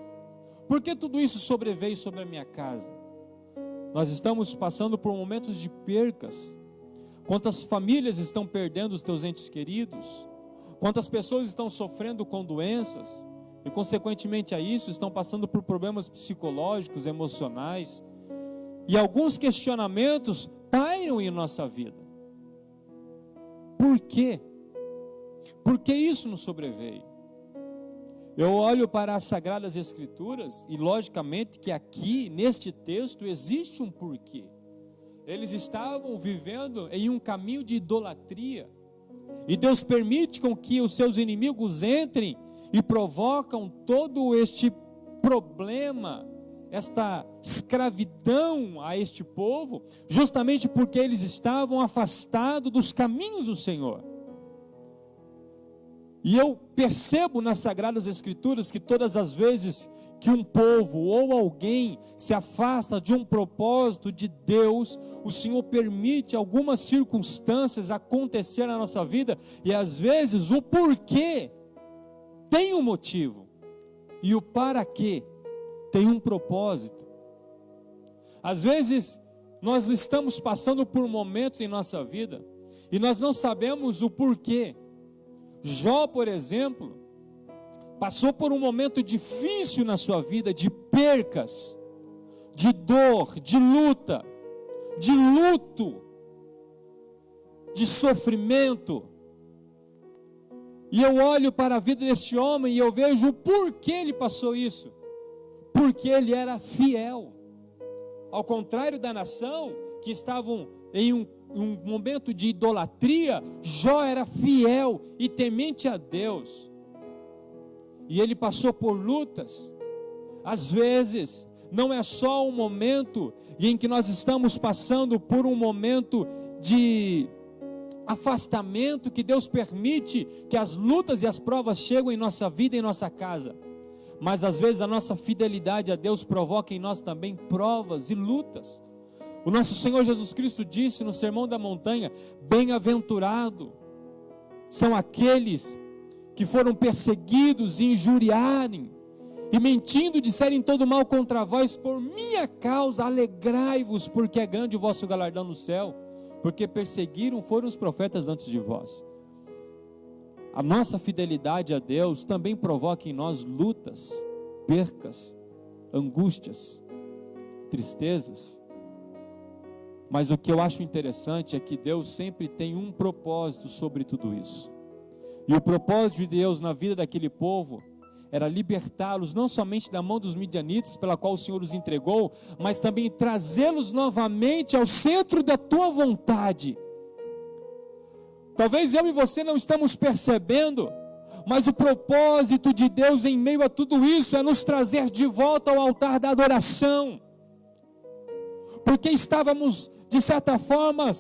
Por que tudo isso sobreveio sobre a minha casa? Nós estamos passando por momentos de percas. Quantas famílias estão perdendo os teus entes queridos? Quantas pessoas estão sofrendo com doenças e consequentemente a isso estão passando por problemas psicológicos, emocionais, e alguns questionamentos pairam em nossa vida. Por quê? Por que isso nos sobreveio? Eu olho para as Sagradas Escrituras e logicamente que aqui neste texto existe um porquê. Eles estavam vivendo em um caminho de idolatria, e Deus permite com que os seus inimigos entrem e provocam todo este problema, esta escravidão a este povo, justamente porque eles estavam afastados dos caminhos do Senhor. E eu percebo nas Sagradas Escrituras que todas as vezes que um povo ou alguém se afasta de um propósito de Deus, o Senhor permite algumas circunstâncias acontecer na nossa vida, e às vezes o porquê tem um motivo, e o para quê tem um propósito. Às vezes nós estamos passando por momentos em nossa vida e nós não sabemos o porquê. Jó, por exemplo, passou por um momento difícil na sua vida, de percas, de dor, de luta, de luto, de sofrimento. E eu olho para a vida deste homem e eu vejo o porquê ele passou isso. Porque ele era fiel. Ao contrário da nação, que estavam em um momento de idolatria, Jó era fiel e temente a Deus. E ele passou por lutas. Às vezes, não é só um momento em que nós estamos passando por um momento de afastamento, que Deus permite que as lutas e as provas cheguem em nossa vida e em nossa casa. Mas às vezes a nossa fidelidade a Deus provoca em nós também provas e lutas. O nosso Senhor Jesus Cristo disse no Sermão da Montanha: bem-aventurado são aqueles que foram perseguidos e injuriarem, e mentindo disserem todo mal contra vós, por minha causa alegrai-vos, porque é grande o vosso galardão no céu, porque perseguiram foram os profetas antes de vós. A nossa fidelidade a Deus também provoca em nós lutas, percas, angústias, tristezas. Mas o que eu acho interessante é que Deus sempre tem um propósito sobre tudo isso. E o propósito de Deus na vida daquele povo era libertá-los não somente da mão dos midianitas, pela qual o Senhor os entregou, mas também trazê-los novamente ao centro da tua vontade. Talvez eu e você não estamos percebendo, mas o propósito de Deus em meio a tudo isso é nos trazer de volta ao altar da adoração. Porque estávamos, de certa forma,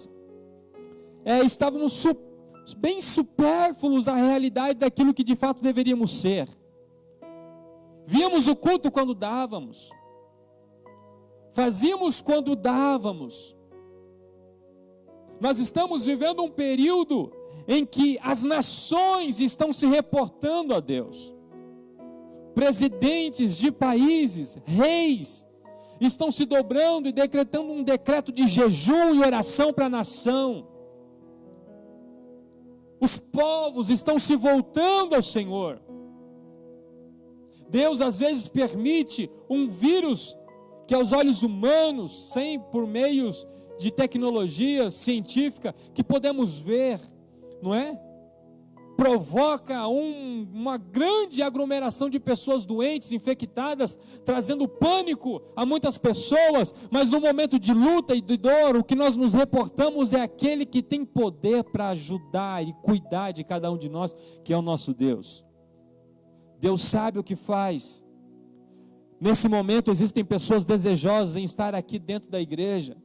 bem supérfluos à realidade daquilo que de fato deveríamos ser. Víamos o culto quando dávamos, fazíamos quando dávamos. Nós estamos vivendo um período em que as nações estão se reportando a Deus. Presidentes de países, reis, estão se dobrando e decretando um decreto de jejum e oração para a nação. Os povos estão se voltando ao Senhor. Deus às vezes permite um vírus que aos olhos humanos, por meios de tecnologia científica, que podemos ver, não é? Provoca uma grande aglomeração de pessoas doentes, infectadas, trazendo pânico a muitas pessoas, mas no momento de luta e de dor, o que nós nos reportamos é aquele que tem poder para ajudar e cuidar de cada um de nós, que é o nosso Deus. Deus sabe o que faz. Nesse momento existem pessoas desejosas em estar aqui dentro da igreja,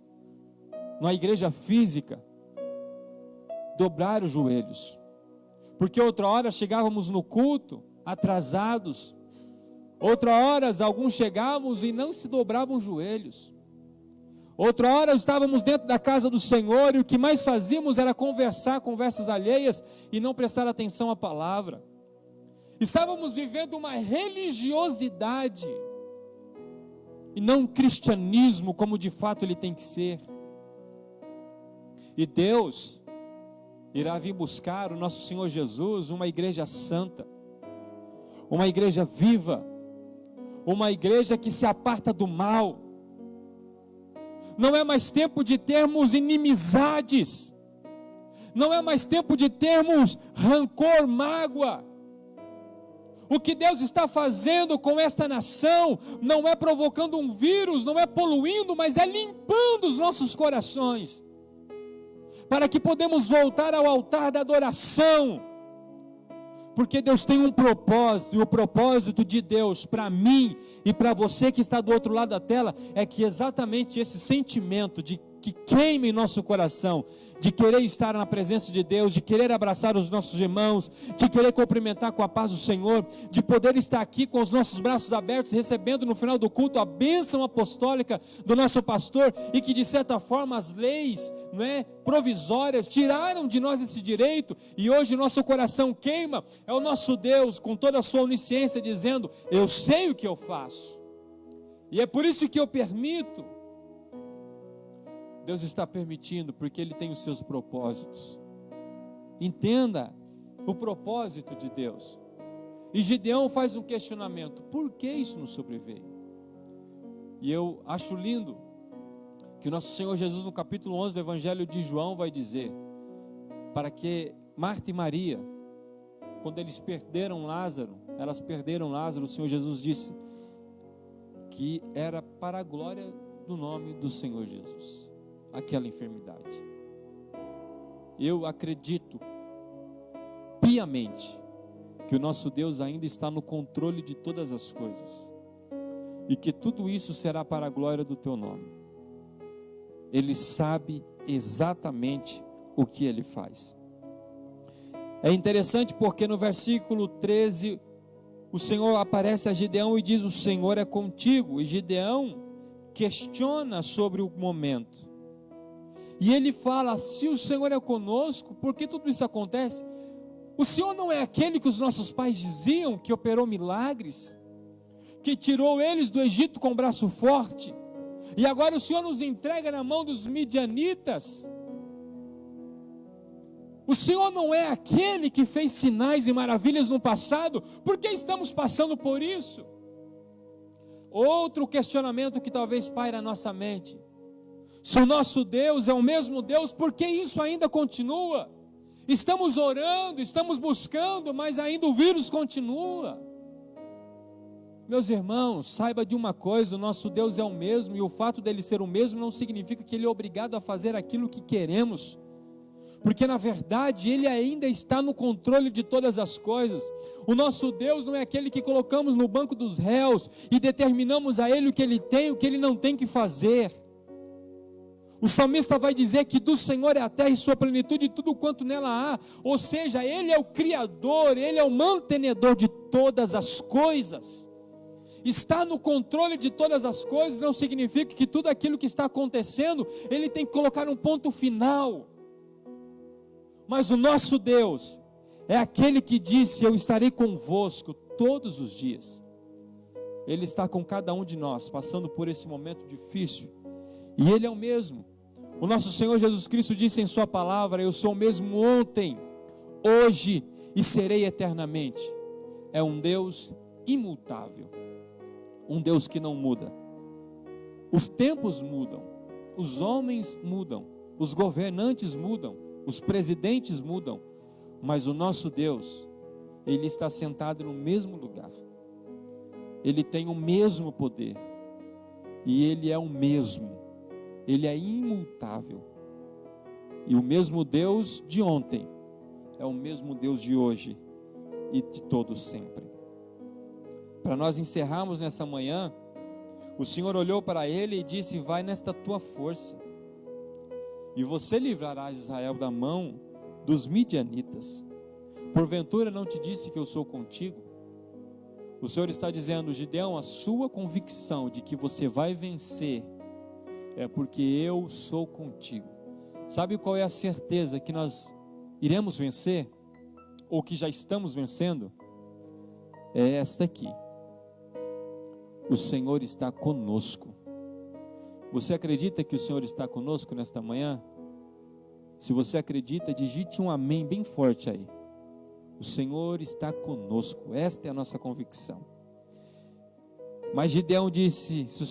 numa igreja física, dobrar os joelhos, porque outra hora chegávamos no culto atrasados, outra hora alguns chegávamos e não se dobravam os joelhos, outra hora estávamos dentro da casa do Senhor e o que mais fazíamos era conversas alheias e não prestar atenção à palavra. Estávamos vivendo uma religiosidade e não um cristianismo como de fato ele tem que ser. E Deus irá vir buscar o nosso Senhor Jesus, uma igreja santa, uma igreja viva, uma igreja que se aparta do mal. Não é mais tempo de termos inimizades, não é mais tempo de termos rancor, mágoa. O que Deus está fazendo com esta nação não é provocando um vírus, não é poluindo, mas é limpando os nossos corações, para que podemos voltar ao altar da adoração, porque Deus tem um propósito, e o propósito de Deus para mim e para você que está do outro lado da tela, é que exatamente esse sentimento que queima em nosso coração, de querer estar na presença de Deus, de querer abraçar os nossos irmãos, de querer cumprimentar com a paz do Senhor, de poder estar aqui com os nossos braços abertos, recebendo no final do culto a bênção apostólica do nosso pastor, e que de certa forma as leis, provisórias tiraram de nós esse direito, e hoje nosso coração queima. É o nosso Deus com toda a sua onisciência dizendo: eu sei o que eu faço, e é por isso que eu permito Deus está permitindo porque Ele tem os seus propósitos. Entenda o propósito de Deus. E Gideão faz um questionamento: por que isso nos sobreveio? E eu acho lindo que o nosso Senhor Jesus, no capítulo 11 do Evangelho de João, vai dizer, para que Marta e Maria, quando eles perderam Lázaro, o Senhor Jesus disse que era para a glória do nome do Senhor Jesus, aquela enfermidade. Eu acredito piamente que o nosso Deus ainda está no controle de todas as coisas, e que tudo isso será para a glória do teu nome. Ele sabe exatamente o que Ele faz. É interessante porque no versículo 13, o Senhor aparece a Gideão e diz: o Senhor é contigo. E Gideão questiona sobre o momento. E ele fala: se o Senhor é conosco, por que tudo isso acontece? O Senhor não é aquele que os nossos pais diziam que operou milagres, que tirou eles do Egito com braço forte, e agora o Senhor nos entrega na mão dos midianitas? O Senhor não é aquele que fez sinais e maravilhas no passado? Por que estamos passando por isso? Outro questionamento que talvez paire na nossa mente: se o nosso Deus é o mesmo Deus, por que isso ainda continua? Estamos orando, estamos buscando, mas ainda o vírus continua. Meus irmãos, saiba de uma coisa: o nosso Deus é o mesmo, e o fato dele ser o mesmo não significa que ele é obrigado a fazer aquilo que queremos, porque na verdade Ele ainda está no controle de todas as coisas. O nosso Deus não é aquele que colocamos no banco dos réus e determinamos a Ele o que Ele tem e o que Ele não tem que fazer. O salmista vai dizer que do Senhor é a terra e sua plenitude e tudo quanto nela há. Ou seja, Ele é o Criador, Ele é o mantenedor de todas as coisas. Estar no controle de todas as coisas não significa que tudo aquilo que está acontecendo, Ele tem que colocar um ponto final. Mas o nosso Deus é aquele que disse: eu estarei convosco todos os dias. Ele está com cada um de nós, passando por esse momento difícil, e Ele é o mesmo. O nosso Senhor Jesus Cristo disse em sua palavra: eu sou o mesmo ontem, hoje e serei eternamente. É um Deus imutável, um Deus que não muda. Os tempos mudam, os homens mudam, os governantes mudam, os presidentes mudam, mas o nosso Deus, Ele está sentado no mesmo lugar. Ele tem o mesmo poder, e Ele é o mesmo. Ele é imutável. E o mesmo Deus de ontem é o mesmo Deus de hoje e de todo sempre. Para nós encerrarmos nessa manhã, o Senhor olhou para ele e disse: vai nesta tua força, e você livrará Israel da mão dos midianitas. Porventura não te disse que eu sou contigo? O Senhor está dizendo: Gideão, a sua convicção de que você vai vencer é porque eu sou contigo. Sabe qual é a certeza que nós iremos vencer? Ou que já estamos vencendo? É esta aqui: o Senhor está conosco. Você acredita que o Senhor está conosco nesta manhã? Se você acredita, digite um amém bem forte aí. O Senhor está conosco. Esta é a nossa convicção. Mas Gideão disse: se o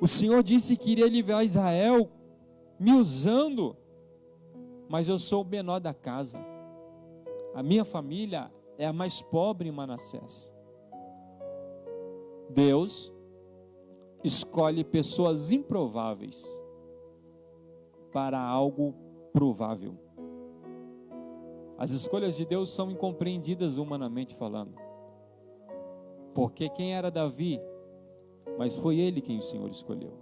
Senhor disse que iria livrar Israel me usando, mas eu sou o menor da casa. A minha família é a mais pobre em Manassés. Deus escolhe pessoas improváveis para algo provável. As escolhas de Deus são incompreendidas humanamente falando. Porque quem era Davi? Mas foi ele quem o Senhor escolheu.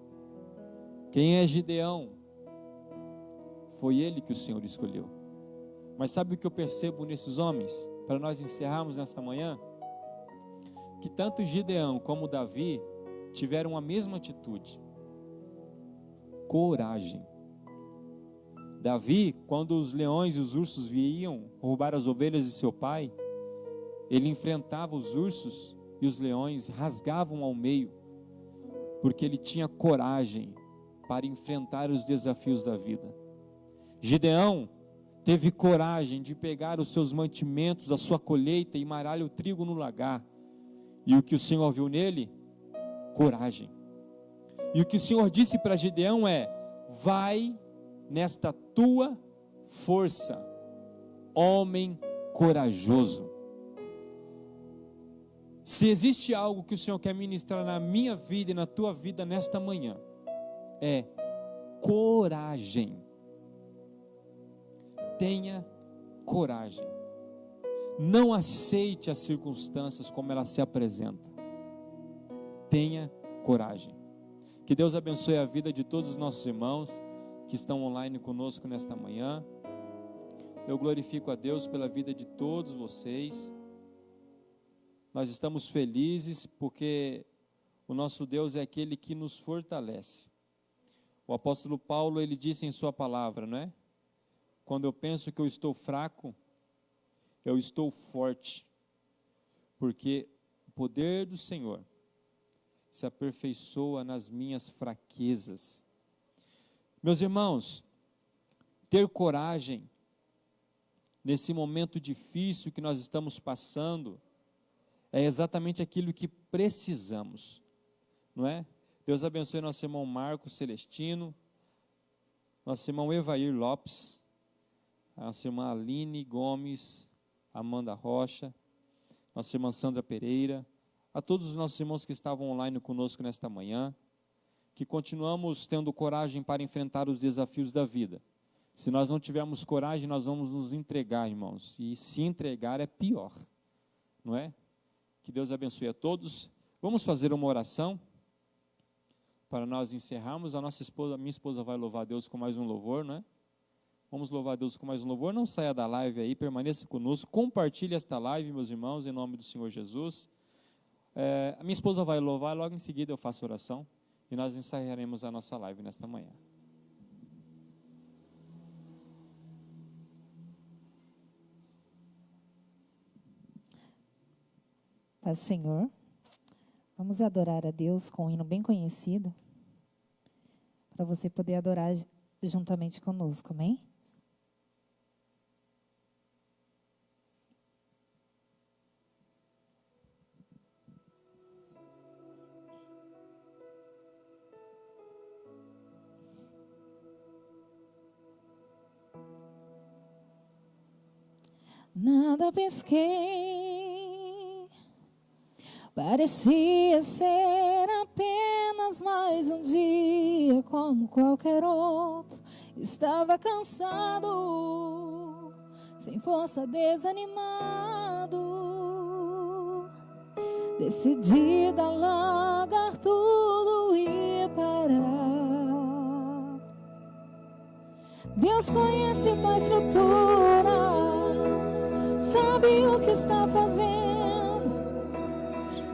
Quem é Gideão? Foi ele que o Senhor escolheu. Mas sabe o que eu percebo nesses homens? Para nós encerrarmos nesta manhã, que tanto Gideão como Davi tiveram a mesma atitude: coragem. Davi, quando os leões e os ursos vinham roubar as ovelhas de seu pai, ele enfrentava os ursos e os leões rasgavam ao meio, porque ele tinha coragem para enfrentar os desafios da vida. Gideão teve coragem de pegar os seus mantimentos, a sua colheita e maralhar o trigo no lagar. E o que o Senhor viu nele? Coragem. E o que o Senhor disse para Gideão é: vai nesta tua força, homem corajoso. Se existe algo que o Senhor quer ministrar na minha vida e na tua vida nesta manhã, é coragem. Tenha coragem. Não aceite as circunstâncias como elas se apresentam. Tenha coragem. Que Deus abençoe a vida de todos os nossos irmãos que estão online conosco nesta manhã. Eu glorifico a Deus pela vida de todos vocês. Nós estamos felizes porque o nosso Deus é aquele que nos fortalece. O apóstolo Paulo, ele disse em sua palavra, não é? Quando eu penso que eu estou fraco, eu estou forte, porque o poder do Senhor se aperfeiçoa nas minhas fraquezas. Meus irmãos, ter coragem nesse momento difícil que nós estamos passando é exatamente aquilo que precisamos, não é? Deus abençoe nosso irmão Marcos Celestino, nosso irmão Evair Lopes, nossa irmã Aline Gomes, Amanda Rocha, nossa irmã Sandra Pereira, a todos os nossos irmãos que estavam online conosco nesta manhã, que continuamos tendo coragem para enfrentar os desafios da vida. Se nós não tivermos coragem, nós vamos nos entregar, irmãos, e se entregar é pior, não é? Que Deus abençoe a todos. Vamos fazer uma oração para nós encerrarmos. A minha esposa vai louvar a Deus com mais um louvor, não é? Vamos louvar a Deus com mais um louvor. Não saia da live aí, permaneça conosco. Compartilhe esta live, meus irmãos, em nome do Senhor Jesus. A minha esposa vai louvar, logo em seguida eu faço oração e nós encerraremos a nossa live nesta manhã. Paz, Senhor. Vamos adorar a Deus com um hino bem conhecido, para você poder adorar juntamente conosco, amém? Nada pesquei, parecia ser apenas mais um dia como qualquer outro. Estava cansado, sem força, desanimado, decidida a largar tudo e parar. Deus conhece tua estrutura, sabe o que está fazendo,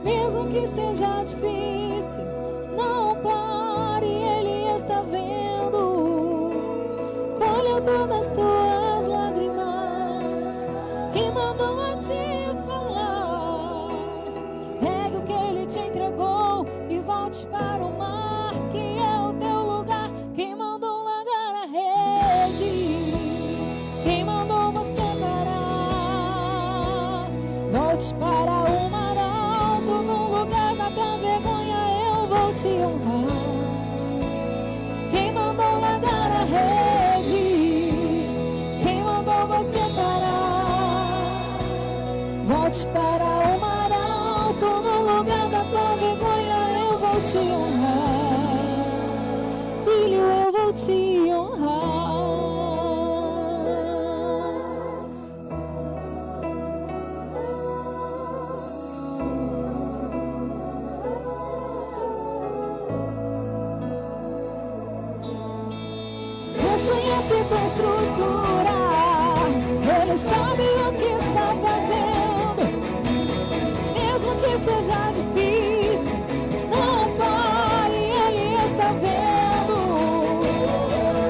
mesmo que seja difícil, não pare, Ele está vendo. Colheu todas as tuas lágrimas e mandou a te falar. Pegue o que Ele te entregou e volte para o mar, que é o teu lugar. Quem mandou largar a rede? Quem mandou você parar? Volte para o mar alto, no lugar da tua vergonha eu vou te honrar. Quem mandou largar a rede? Quem mandou você parar? Volte para o mar alto, no lugar da tua vergonha eu vou te honrar. Filho, eu vou te honrar. Deus conhece tua estrutura, Ele sabe o que está fazendo, mesmo que seja difícil, não pare, Ele está vendo.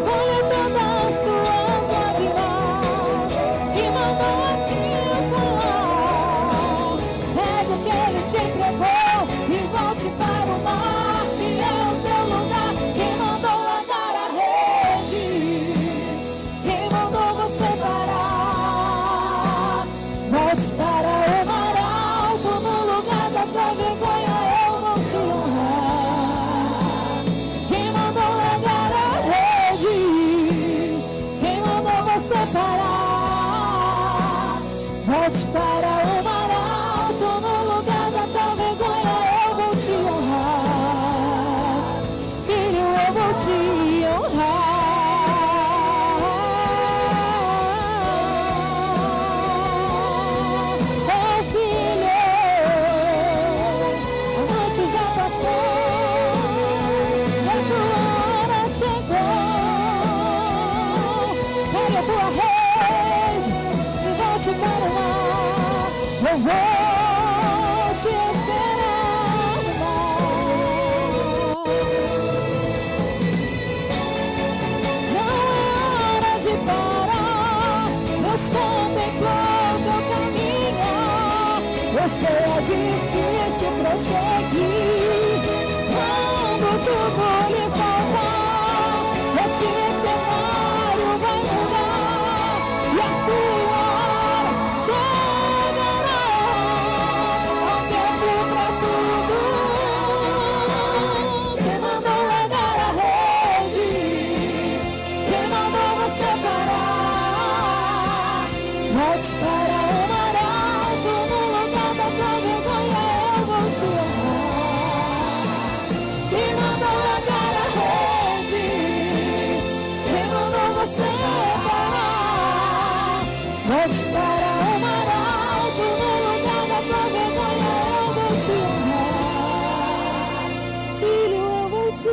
Colhe todas as tuas lágrimas e mandou a te falar. Pegue o que Ele te entregou e volte para o mar, que é o teu lugar. Quem mandou para o mar alto, no lugar da tua vergonha eu vou te honrar. Filho, eu vou te honrar. Oh, filho, a noite já passou e a tua hora chegou. Pegue a tua rede e volte para o mar. Eu vou te esperar no mar. Não é hora de parar. Deus contemplou teu caminhar. Eu sei é difícil prosseguir quando tudo lhe faltar. Esse cenário vai mudar e a tua hora chegará. Há tempo pra tudo. Quem mandou largar a rede? Quem mandou você parar? Volte para o mar alto, no lugar da tua vergonha eu vou te honrar. Quem mandou largar a rede? Quem mandou você parar? Volte para o mar alto, no lugar da tua vergonha eu vou te honrar. Filho, eu vou te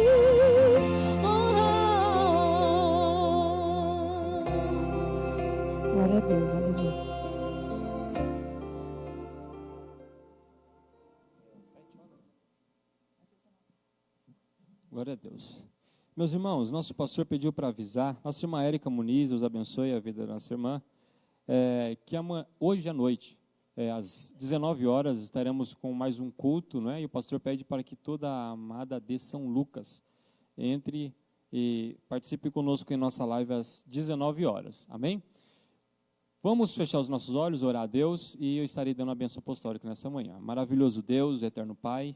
honrar. Glória a Deus, aleluia. Glória a Deus. Meus irmãos, nosso pastor pediu para avisar, nossa irmã Érica Muniz, Deus abençoe a vida da nossa irmã, que hoje à noite, às 19 horas, estaremos com mais um culto, né? E o pastor pede para que toda a amada de São Lucas entre e participe conosco em nossa live às 19 horas, amém? Vamos fechar os nossos olhos, orar a Deus, e eu estarei dando a bênção apostólica nessa manhã. Maravilhoso Deus, eterno Pai,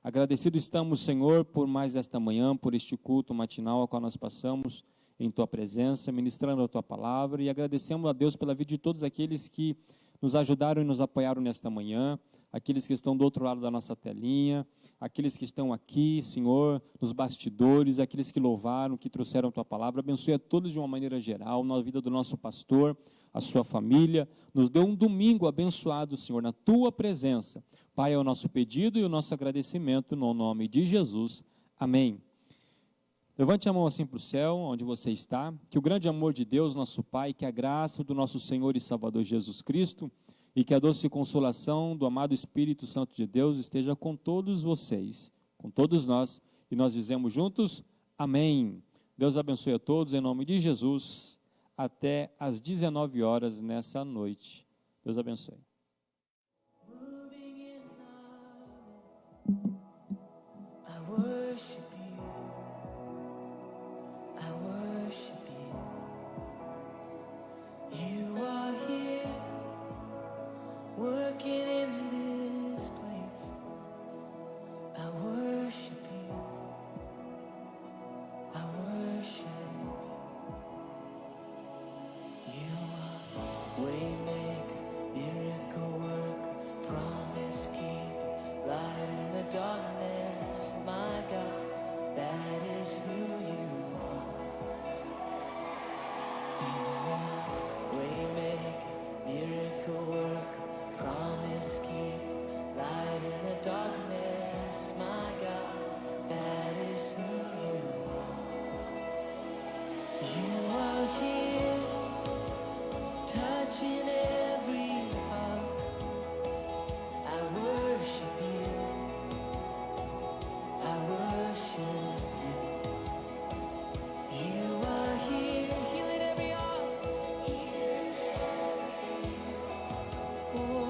agradecido estamos, Senhor, por mais esta manhã, por este culto matinal ao qual nós passamos em Tua presença, ministrando a Tua palavra, e agradecemos a Deus pela vida de todos aqueles que nos ajudaram e nos apoiaram nesta manhã, aqueles que estão do outro lado da nossa telinha, aqueles que estão aqui, Senhor, nos bastidores, aqueles que louvaram, que trouxeram a Tua palavra. Abençoe a todos de uma maneira geral, na vida do nosso pastor, a sua família. Nos deu um domingo abençoado, Senhor, na Tua presença. Pai, é o nosso pedido e o nosso agradecimento no nome de Jesus. Amém. Levante a mão assim para o céu, onde você está. Que o grande amor de Deus, nosso Pai, que a graça do nosso Senhor e Salvador Jesus Cristo e que a doce consolação do amado Espírito Santo de Deus esteja com todos vocês, com todos nós. E nós dizemos juntos, amém. Deus abençoe a todos, em nome de Jesus, até às 19 horas nessa noite. Deus abençoe. Working in this place, I worship you, I worship you. You are waymaker, miracle worker, promise keeper, light in the darkness, my God, that is who you are. You are waymaker, miracle worker, promise keep, light in the darkness, my God, that is who you are. You are here, touching every heart. I worship you, I worship you. You are here, healing every heart, healing every heart. Oh,